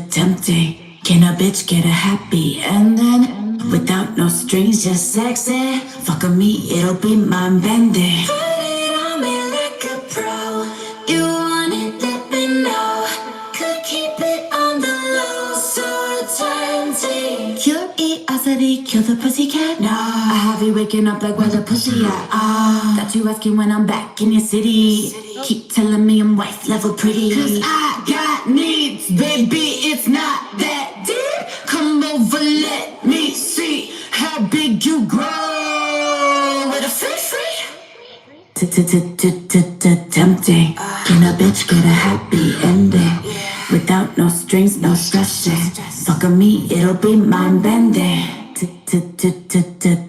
Speaker 3: Tempting. Can a bitch get a happy ending? Without no strings, just sexy. Fuck on me, it'll be mind bending. Put it on me like a pro. You want it, let me know. Could keep it on the low, so tempting. Curiosity, kill the pussycat. No, I have you waking up like where the pussy at. Got you asking when I'm back in your city. Keep telling me I'm wife level pretty. Cause I got needs, baby, it's not that deep. Come over, let me see how big you grow. With a free. Tempting. Can a bitch get a happy ending? Without no strings, no stressing. Fuck on me, it'll be mind bending.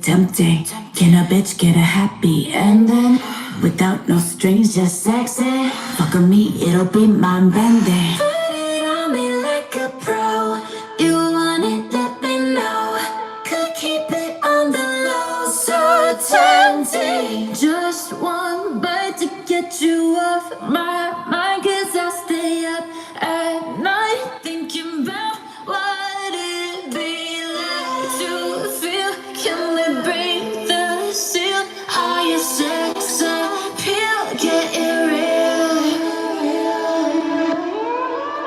Speaker 3: Tempting. Can a bitch get a happy ending? Without no strings, just sexy. Fuck on me, it'll be mind bending. Put it on me like a pro. You want it, let me know. Could keep it on the low, so tempting. Just one bite to get you off my mind, cause I'll stay up at night thinking about what it'd be like to feel. Can we break the seal? Are you sex appeal? Get it real.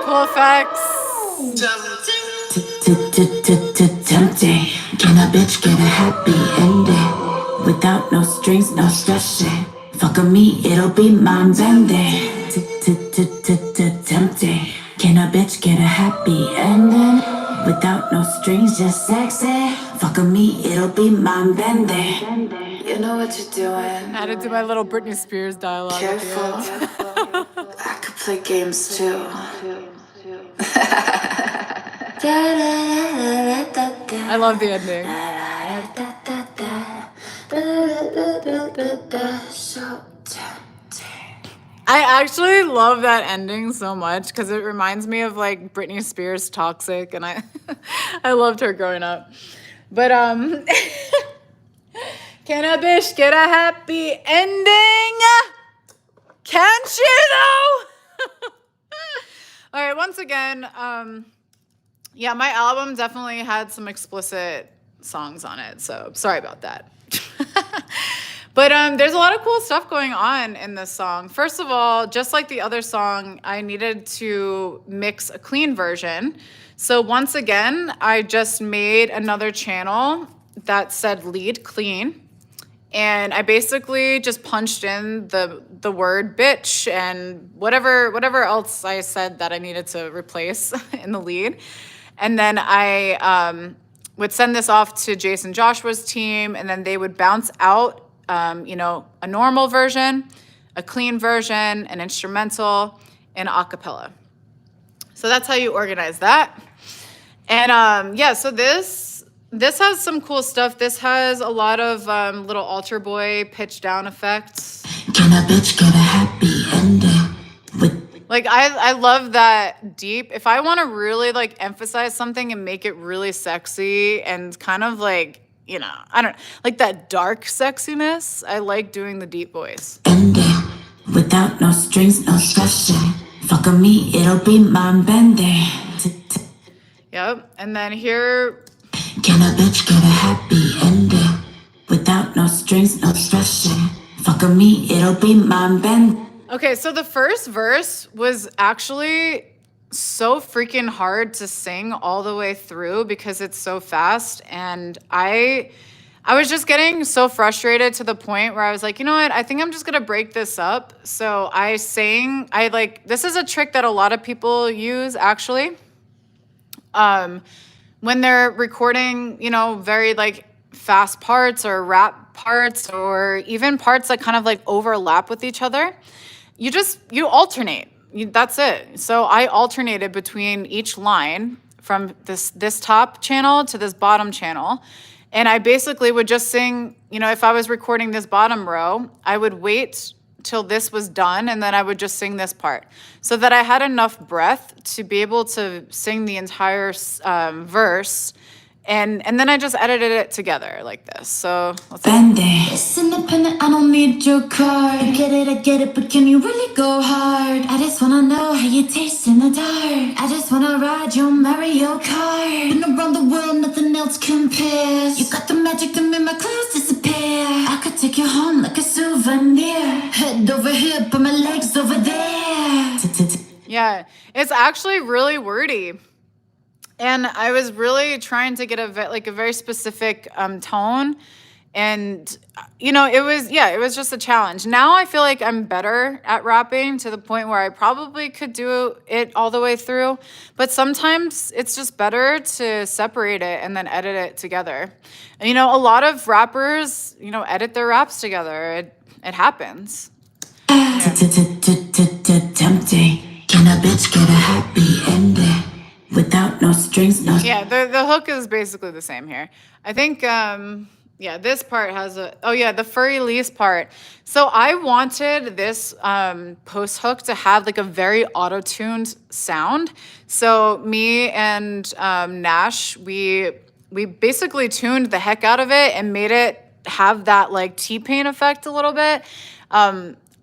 Speaker 1: Cool effects.
Speaker 3: Tempting. Can a bitch get a happy ending? Without no strings, no stressing. Fuck on me, it'll be mind bending. Tempting. Can a bitch get a happy ending? Without no strings, just sexy. Fuck on me, it'll be mind bending.
Speaker 2: You know what you're doing.
Speaker 1: I had to do my little Britney Spears dialogue
Speaker 2: Careful.
Speaker 1: at the end.
Speaker 2: I could play games too.
Speaker 1: I love the ending. I actually love that ending so much because it reminds me of like Britney Spears' Toxic, and I I loved her growing up. But can a bitch get a happy ending? Can she though? All right, once again, yeah, my album definitely had some explicit songs on it, so sorry about that. But there's a lot of cool stuff going on in this song. First of all, just like the other song, I needed to mix a clean version. So once again, I just made another channel that said lead clean. And I basically just punched in the word bitch and whatever else I said that I needed to replace in the lead. And then I would send this off to Jason Joshua's team, and then they would bounce out a normal version, a clean version, an instrumental, and a cappella. So that's how you organize that. And so this has some cool stuff. This has a lot of little altar boy pitch down effects.
Speaker 3: Can a bitch get a happy ending?
Speaker 1: Like I love that deep. If I want to really like emphasize something and make it really sexy and kind of like, I don't like that dark sexiness, I like doing the deep voice.
Speaker 3: Ending. Without no strings, no stressing. Fuck on me, it'll be mind bending.
Speaker 1: Yep. And then here.
Speaker 3: Can a bitch get a happy ending? Without no strings, no stressing. Fuck on me, it'll be mind bending.
Speaker 1: Okay, so the first verse was actually so freaking hard to sing all the way through because it's so fast, and I was just getting so frustrated to the point where I was like, you know what, I think I'm just gonna break this up. So this is a trick that a lot of people use actually. when they're recording, you know, very like fast parts or rap parts or even parts that kind of like overlap with each other, you alternate. That's it. So I alternated between each line from this top channel to this bottom channel. And I basically would just sing, you know, if I was recording this bottom row, I would wait till this was done and then I would just sing this part so that I had enough breath to be able to sing the entire verse. And then I just edited it together like this. So let's see.
Speaker 3: It's independent, I don't need your card. I get it, but can you really go hard? I just wanna know how you taste in the dark. I just wanna ride your Mario Kart. Been around the world, nothing else compares. You got the magic to make my clothes disappear. I could take you home like a souvenir. Head over here, but my legs over there.
Speaker 1: Yeah, it's actually really wordy. And I was really trying to get a very specific tone. And, you know, it was just a challenge. Now I feel like I'm better at rapping to the point where I probably could do it all the way through. But sometimes it's just better to separate it and then edit it together. And, you know, a lot of rappers, you know, edit their raps together. It happens.
Speaker 3: Tempting. Can a bitch get a happy ending? Without no strings, no.
Speaker 1: Yeah, the hook is basically the same here. I think, yeah, this part has the furry lease part. So I wanted this post hook to have like a very auto-tuned sound. So me and Nash, we basically tuned the heck out of it and made it have that like T-Pain effect a little bit.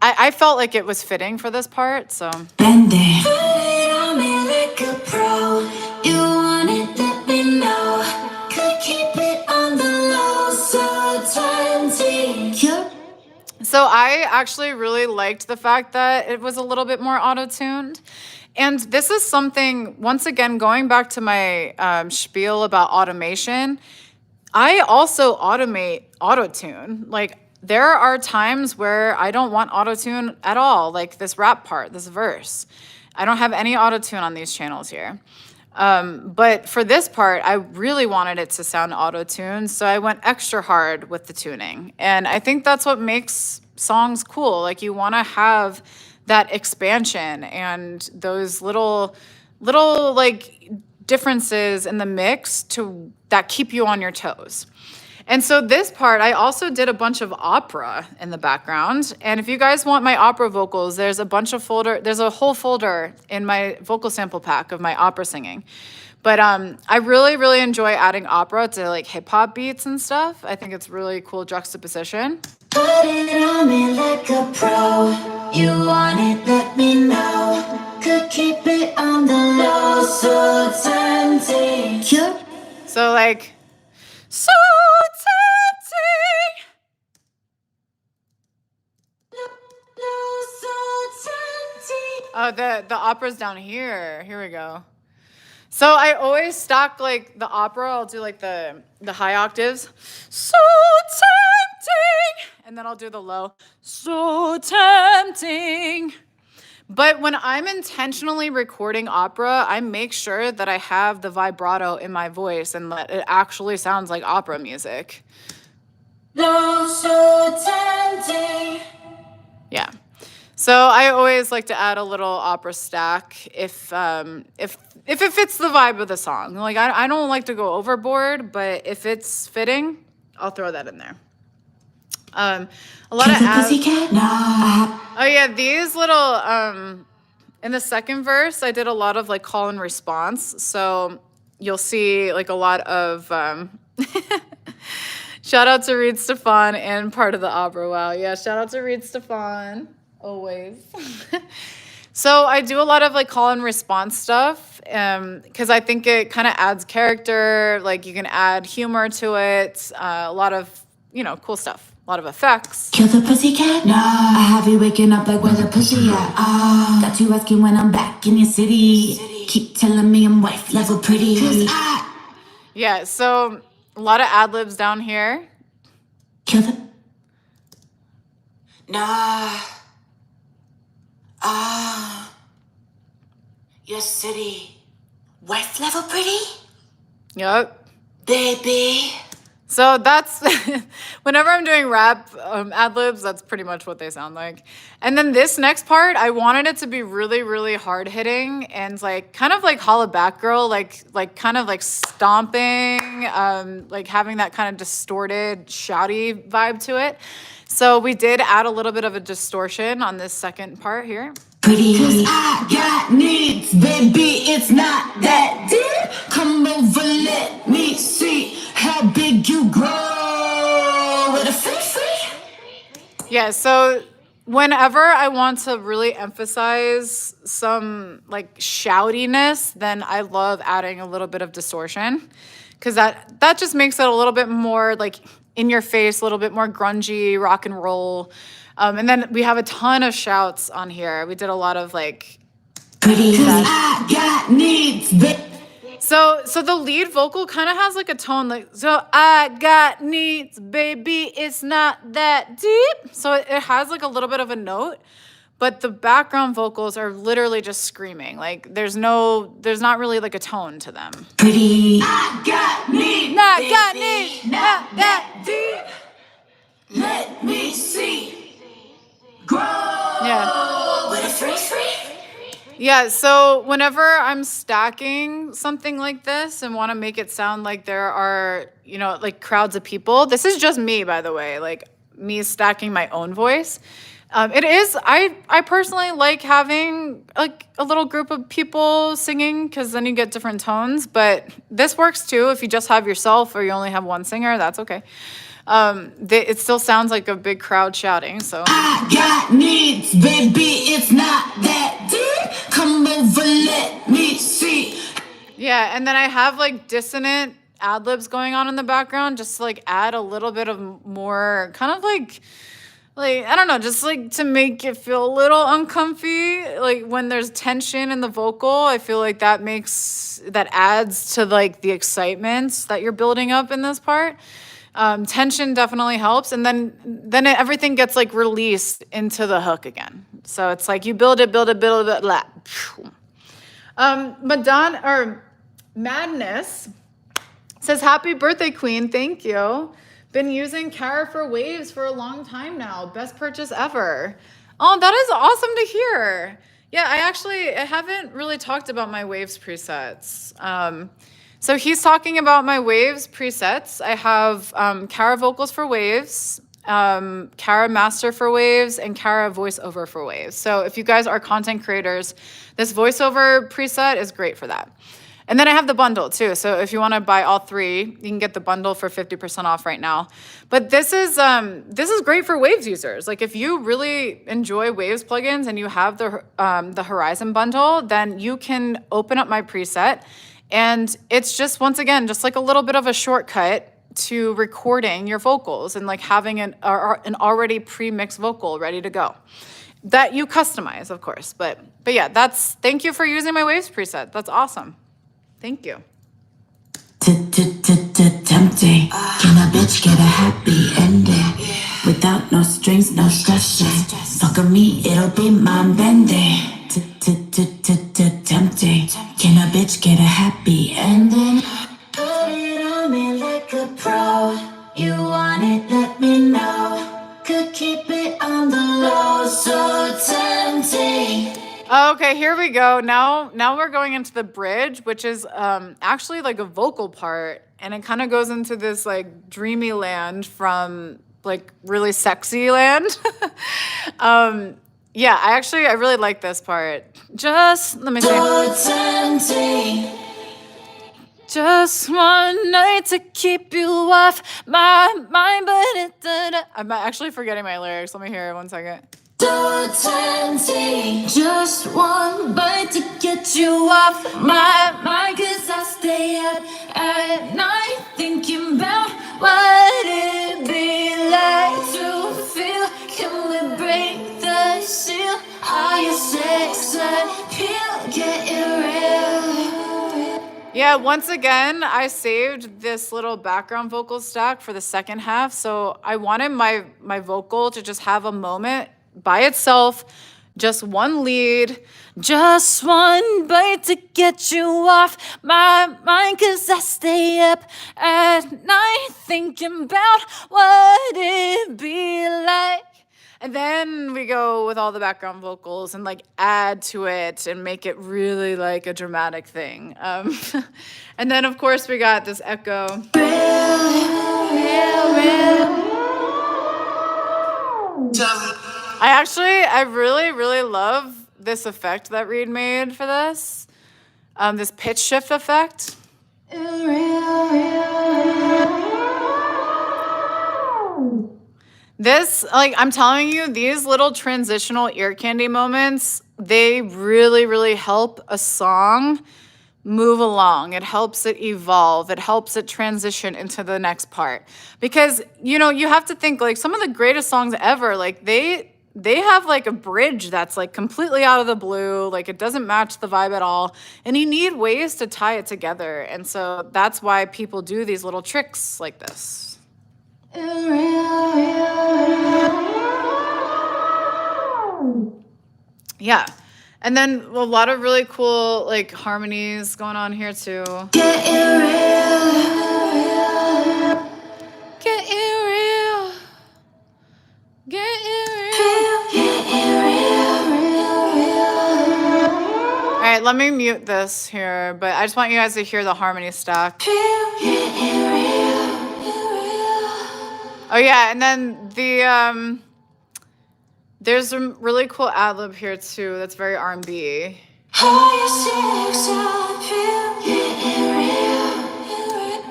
Speaker 1: I felt like it was fitting for this part, so.
Speaker 3: Bend it. Put it on me like a pro. You want it, let me know. Could keep it on the low, so tempting.
Speaker 1: So I actually really liked the fact that it was a little bit more auto-tuned. And this is something, once again, going back to my spiel about automation, I also automate auto-tune. Like, there are times where I don't want auto-tune at all, like this rap part, this verse. I don't have any auto-tune on these channels here. But for this part, I really wanted it to sound auto-tuned, so I went extra hard with the tuning. And I think that's what makes songs cool. Like, you want to have that expansion and those little like differences in the mix that keep you on your toes. And so this part, I also did a bunch of opera in the background. And if you guys want my opera vocals, there's a whole folder in my vocal sample pack of my opera singing. But I really, really enjoy adding opera to like hip hop beats and stuff. I think it's really cool juxtaposition.
Speaker 3: Put it on me like a pro. You want it, let me know. Could keep it on the low, so tempting.
Speaker 1: So like, so tempting. Oh, the opera's down here. Here we go. So I always stock like the opera. I'll do like the high octaves. So tempting. And then I'll do the low. So tempting. But when I'm intentionally recording opera, I make sure that I have the vibrato in my voice and that it actually sounds like opera music.
Speaker 3: So tempting.
Speaker 1: Yeah. So I always like to add a little opera stack if it fits the vibe of the song. Like I don't like to go overboard, but if it's fitting, I'll throw that in there. A lot of oh yeah, these little in the second verse, I did a lot of like call and response. So you'll see like a lot of shout out to Reed Stefan and part of the opera. Wow, yeah, shout out to Reed Stefan always. So I do a lot of like call and response stuff because I think it kind of adds character. Like you can add humor to it. A lot of cool stuff. A lot of effects.
Speaker 3: Kill the pussycat? No. I have you waking up like where the pussy at? Got you asking when I'm back in your city. Keep telling me I'm wife level pretty.
Speaker 1: Yeah, so a lot of ad libs down here.
Speaker 3: Kill the. Nah. Your city. Wife level pretty?
Speaker 1: Yep.
Speaker 3: baby.
Speaker 1: So that's whenever I'm doing rap ad libs, that's pretty much what they sound like. And then this next part, I wanted it to be really, really hard hitting and like kind of like Holla Back Girl, like kind of like stomping, like having that kind of distorted, shouty vibe to it. So we did add a little bit of a distortion on this second part here.
Speaker 3: Pretty, 'cause I got needs, baby, it's not that deep. Come over, let me see how big you grow with a free.
Speaker 1: Yeah, so whenever I want to really emphasize some like shoutiness, then I love adding a little bit of distortion because that just makes it a little bit more like in your face, a little bit more grungy, rock and roll. And then we have a ton of shouts on here. We did a lot of like
Speaker 3: Pretty, 'cause I got needs, baby.
Speaker 1: so the lead vocal kind of has like a tone like so I got needs, baby, it's not that deep. So it has like a little bit of a note, but the background vocals are literally just screaming. Like there's not really like a tone to them.
Speaker 3: Pretty, I got needs,
Speaker 1: Not
Speaker 3: baby,
Speaker 1: got needs, not that
Speaker 3: deep. Let me see. Grow
Speaker 1: Yeah.
Speaker 3: with a free.
Speaker 1: Yeah, so whenever I'm stacking something like this and want to make it sound like there are, like crowds of people, this is just me, by the way, like me stacking my own voice. It is, I personally like having like a little group of people singing because then you get different tones, but this works too. If you just have yourself or you only have one singer, that's okay. It still sounds like a big crowd shouting, so.
Speaker 3: I got needs, baby, it's not that deep. Come over, let me see.
Speaker 1: Yeah, and then I have like dissonant ad libs going on in the background, just to like add a little bit of more kind of like I don't know, just like to make it feel a little uncomfy. Like when there's tension in the vocal, I feel like that adds to like the excitement that you're building up in this part. Tension definitely helps, and then everything gets like released into the hook again. So it's like you build it, blah. Madness says, "Happy birthday, Queen. Thank you. Been using Karra for waves for a long time now. Best purchase ever." Oh, that is awesome to hear. Yeah, I haven't really talked about my waves presets. So he's talking about my waves presets. I have Karra vocals for waves, Karra master for waves, and Karra voiceover for waves. So if you guys are content creators, this voiceover preset is great for that. And then I have the bundle too. So if you want to buy all three, you can get the bundle for 50% off right now. But this is great for Waves users. Like if you really enjoy Waves plugins and you have the Horizon bundle, then you can open up my preset. And it's just, once again, just like a little bit of a shortcut to recording your vocals and like having an already pre-mixed vocal ready to go that you customize, of course. But yeah, thank you for using my Waves preset. That's awesome. Thank you.
Speaker 3: Tempting. Can a bitch get a happy ending? Without no strings, no stressing. Fuck on me, it'll be mind bending. Tempting. Can a bitch get a happy ending? Put it on me like a pro. You want it, let me know. Could keep it on the low, so tempting.
Speaker 1: Okay, here we go. Now we're going into the bridge, which is actually like a vocal part, and it kind of goes into this like dreamy land from like really sexy land. Yeah, I really like this part. Just let me see. Just one night to keep you off my mind, but I'm actually forgetting my lyrics. Let me hear it 1 second.
Speaker 3: So tempting. Just one bite to get you off my mind, 'cause I stay up at night thinking about what it'd be like to feel. Can we break the seal? Are you sex appeal? Get it real.
Speaker 1: Yeah, once again, I saved this little background vocal stack for the second half. So I wanted my vocal to just have a moment by itself, Just one lead, just one bite to get you off my mind, 'cause I stay up at night thinking about what it'd be like. And then we go with all the background vocals and like add to it and make it really like a dramatic thing. And then of course we got this echo. I really, really love this effect that Reed made for this. This pitch shift effect. This, like, I'm telling you, these little transitional ear candy moments, they really, really help a song move along. It helps it evolve. It helps it transition into the next part. Because, you know, you have to think, like, some of the greatest songs ever, like, they have like a bridge that's like completely out of the blue, like it doesn't match the vibe at all, and you need ways to tie it together. And so that's why people do these little tricks like this. Yeah. And then a lot of really cool like harmonies going on here too. Get it real. Get it real. Get it real. All right, let me mute this here, but I just want you guys to hear the harmony stack. Oh yeah, and then the there's a really cool ad lib here too. That's very R&B.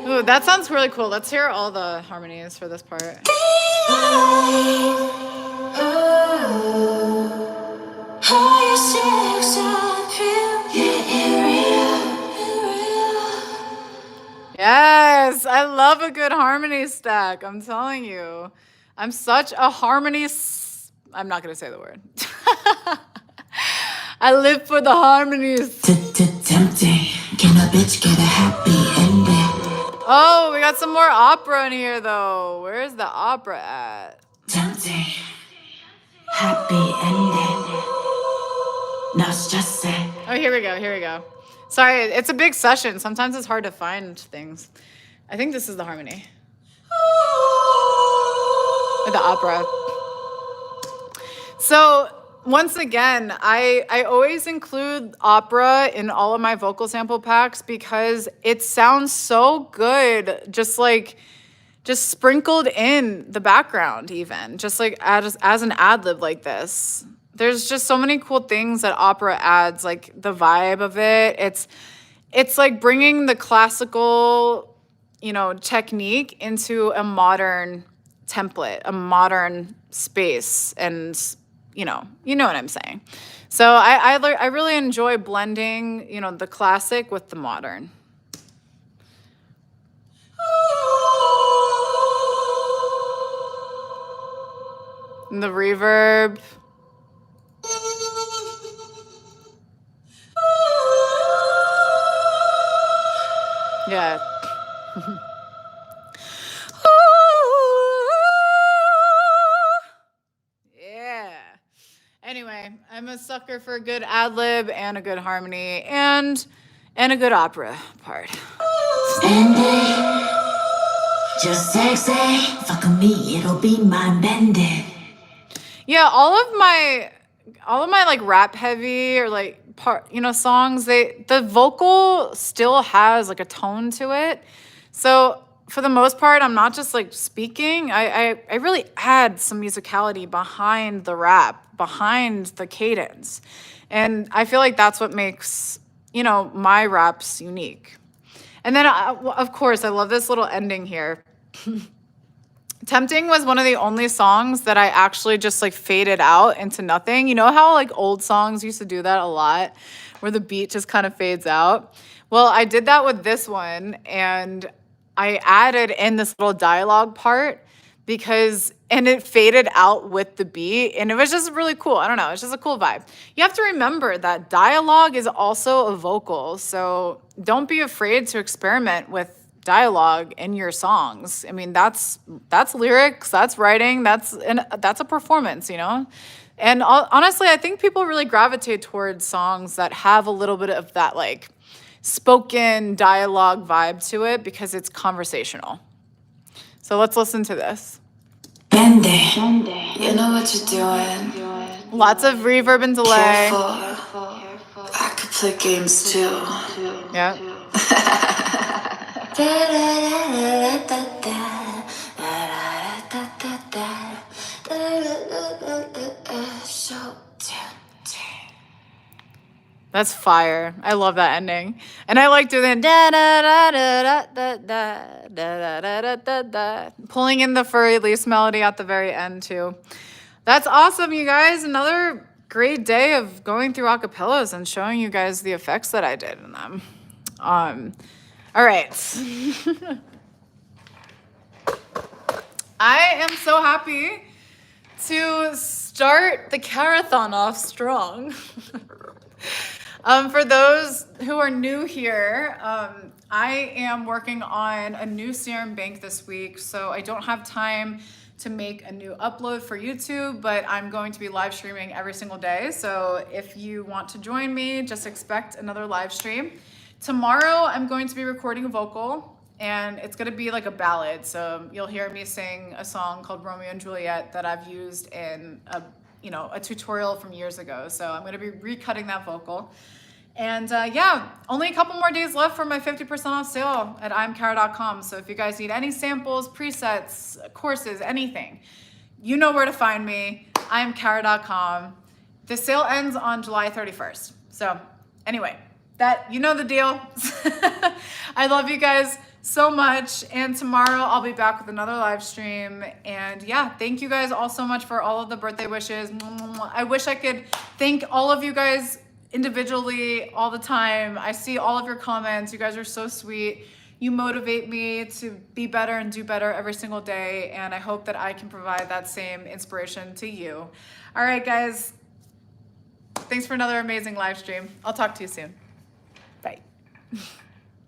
Speaker 1: Ooh, that sounds really cool. Let's hear all the harmonies for this part. Yes, I love a good harmony stack. I'm telling you. I'm such a harmony. I'm not going to say the word. I live for the harmonies.
Speaker 3: Tempting. Can a bitch get a happy ending?
Speaker 1: Oh, we got some more opera in here, though. Where's the opera at?
Speaker 3: Tempting. Happy ending. No stressing.
Speaker 1: Oh, here we go. Here we go. Sorry, it's a big session. Sometimes it's hard to find things. I think this is the harmony. Or the opera. So once again, I always include opera in all of my vocal sample packs because it sounds so good, just sprinkled in the background, even just like as an ad lib like this. There's just so many cool things that opera adds, like the vibe of it. It's like bringing the classical, you know, technique into a modern template, a modern space, and you know what I'm saying. So I really enjoy blending, you know, the classic with the modern. And the reverb. Yeah. Yeah. Anyway, I'm a sucker for a good ad lib and a good harmony and a good opera part.
Speaker 3: Just sexy. Fuck me, it'll be my bending.
Speaker 1: Yeah, all of my like rap heavy or like part, you know, songs, the vocal still has like a tone to it. So for the most part, I'm not just like speaking. I really add some musicality behind the rap, behind the cadence. And I feel like that's what makes, you know, my raps unique. And then, of course, I love this little ending here. Tempting was one of the only songs that I actually just like faded out into nothing. You know how like old songs used to do that a lot, where the beat just kind of fades out? Well, I did that with this one, and I added in this little dialogue part and it faded out with the beat, and it was just really cool. I don't know, it's just a cool vibe. You have to remember that dialogue is also a vocal, so don't be afraid to experiment with dialogue in your songs. I mean, that's lyrics, that's writing, that's a performance, you know? And honestly, I think people really gravitate towards songs that have a little bit of that like spoken dialogue vibe to it because it's conversational. So let's listen to this.
Speaker 3: Bende, you know what you're doing.
Speaker 1: Lots of reverb and delay.
Speaker 3: Careful. I could play games too.
Speaker 1: Yeah.
Speaker 3: So tempting.
Speaker 1: That's fire. I love that ending. And I like doing da da da da da da da da da da da, pulling in the furry release melody at the very end too. That's awesome, you guys. Another great day of going through acapellas and showing you guys the effects that I did in them. All right. I am so happy to start the Karrathon off strong. For those who are new here, I am working on a new serum bank this week, so I don't have time to make a new upload for YouTube, but I'm going to be live streaming every single day. So if you want to join me, just expect another live stream. Tomorrow, I'm going to be recording a vocal, and it's gonna be like a ballad. So you'll hear me sing a song called Romeo and Juliet that I've used in a tutorial from years ago. So I'm gonna be recutting that vocal. And yeah, only a couple more days left for my 50% off sale at imkarra.com. So if you guys need any samples, presets, courses, anything, you know where to find me, imkarra.com. The sale ends on July 31st. So anyway, you know the deal. I love you guys so much. And tomorrow I'll be back with another live stream. And yeah, thank you guys all so much for all of the birthday wishes. I wish I could thank all of you guys individually all the time. I see all of your comments. You guys are so sweet. You motivate me to be better and do better every single day. And I hope that I can provide that same inspiration to you. All right, guys. Thanks for another amazing live stream. I'll talk to you soon. Bye.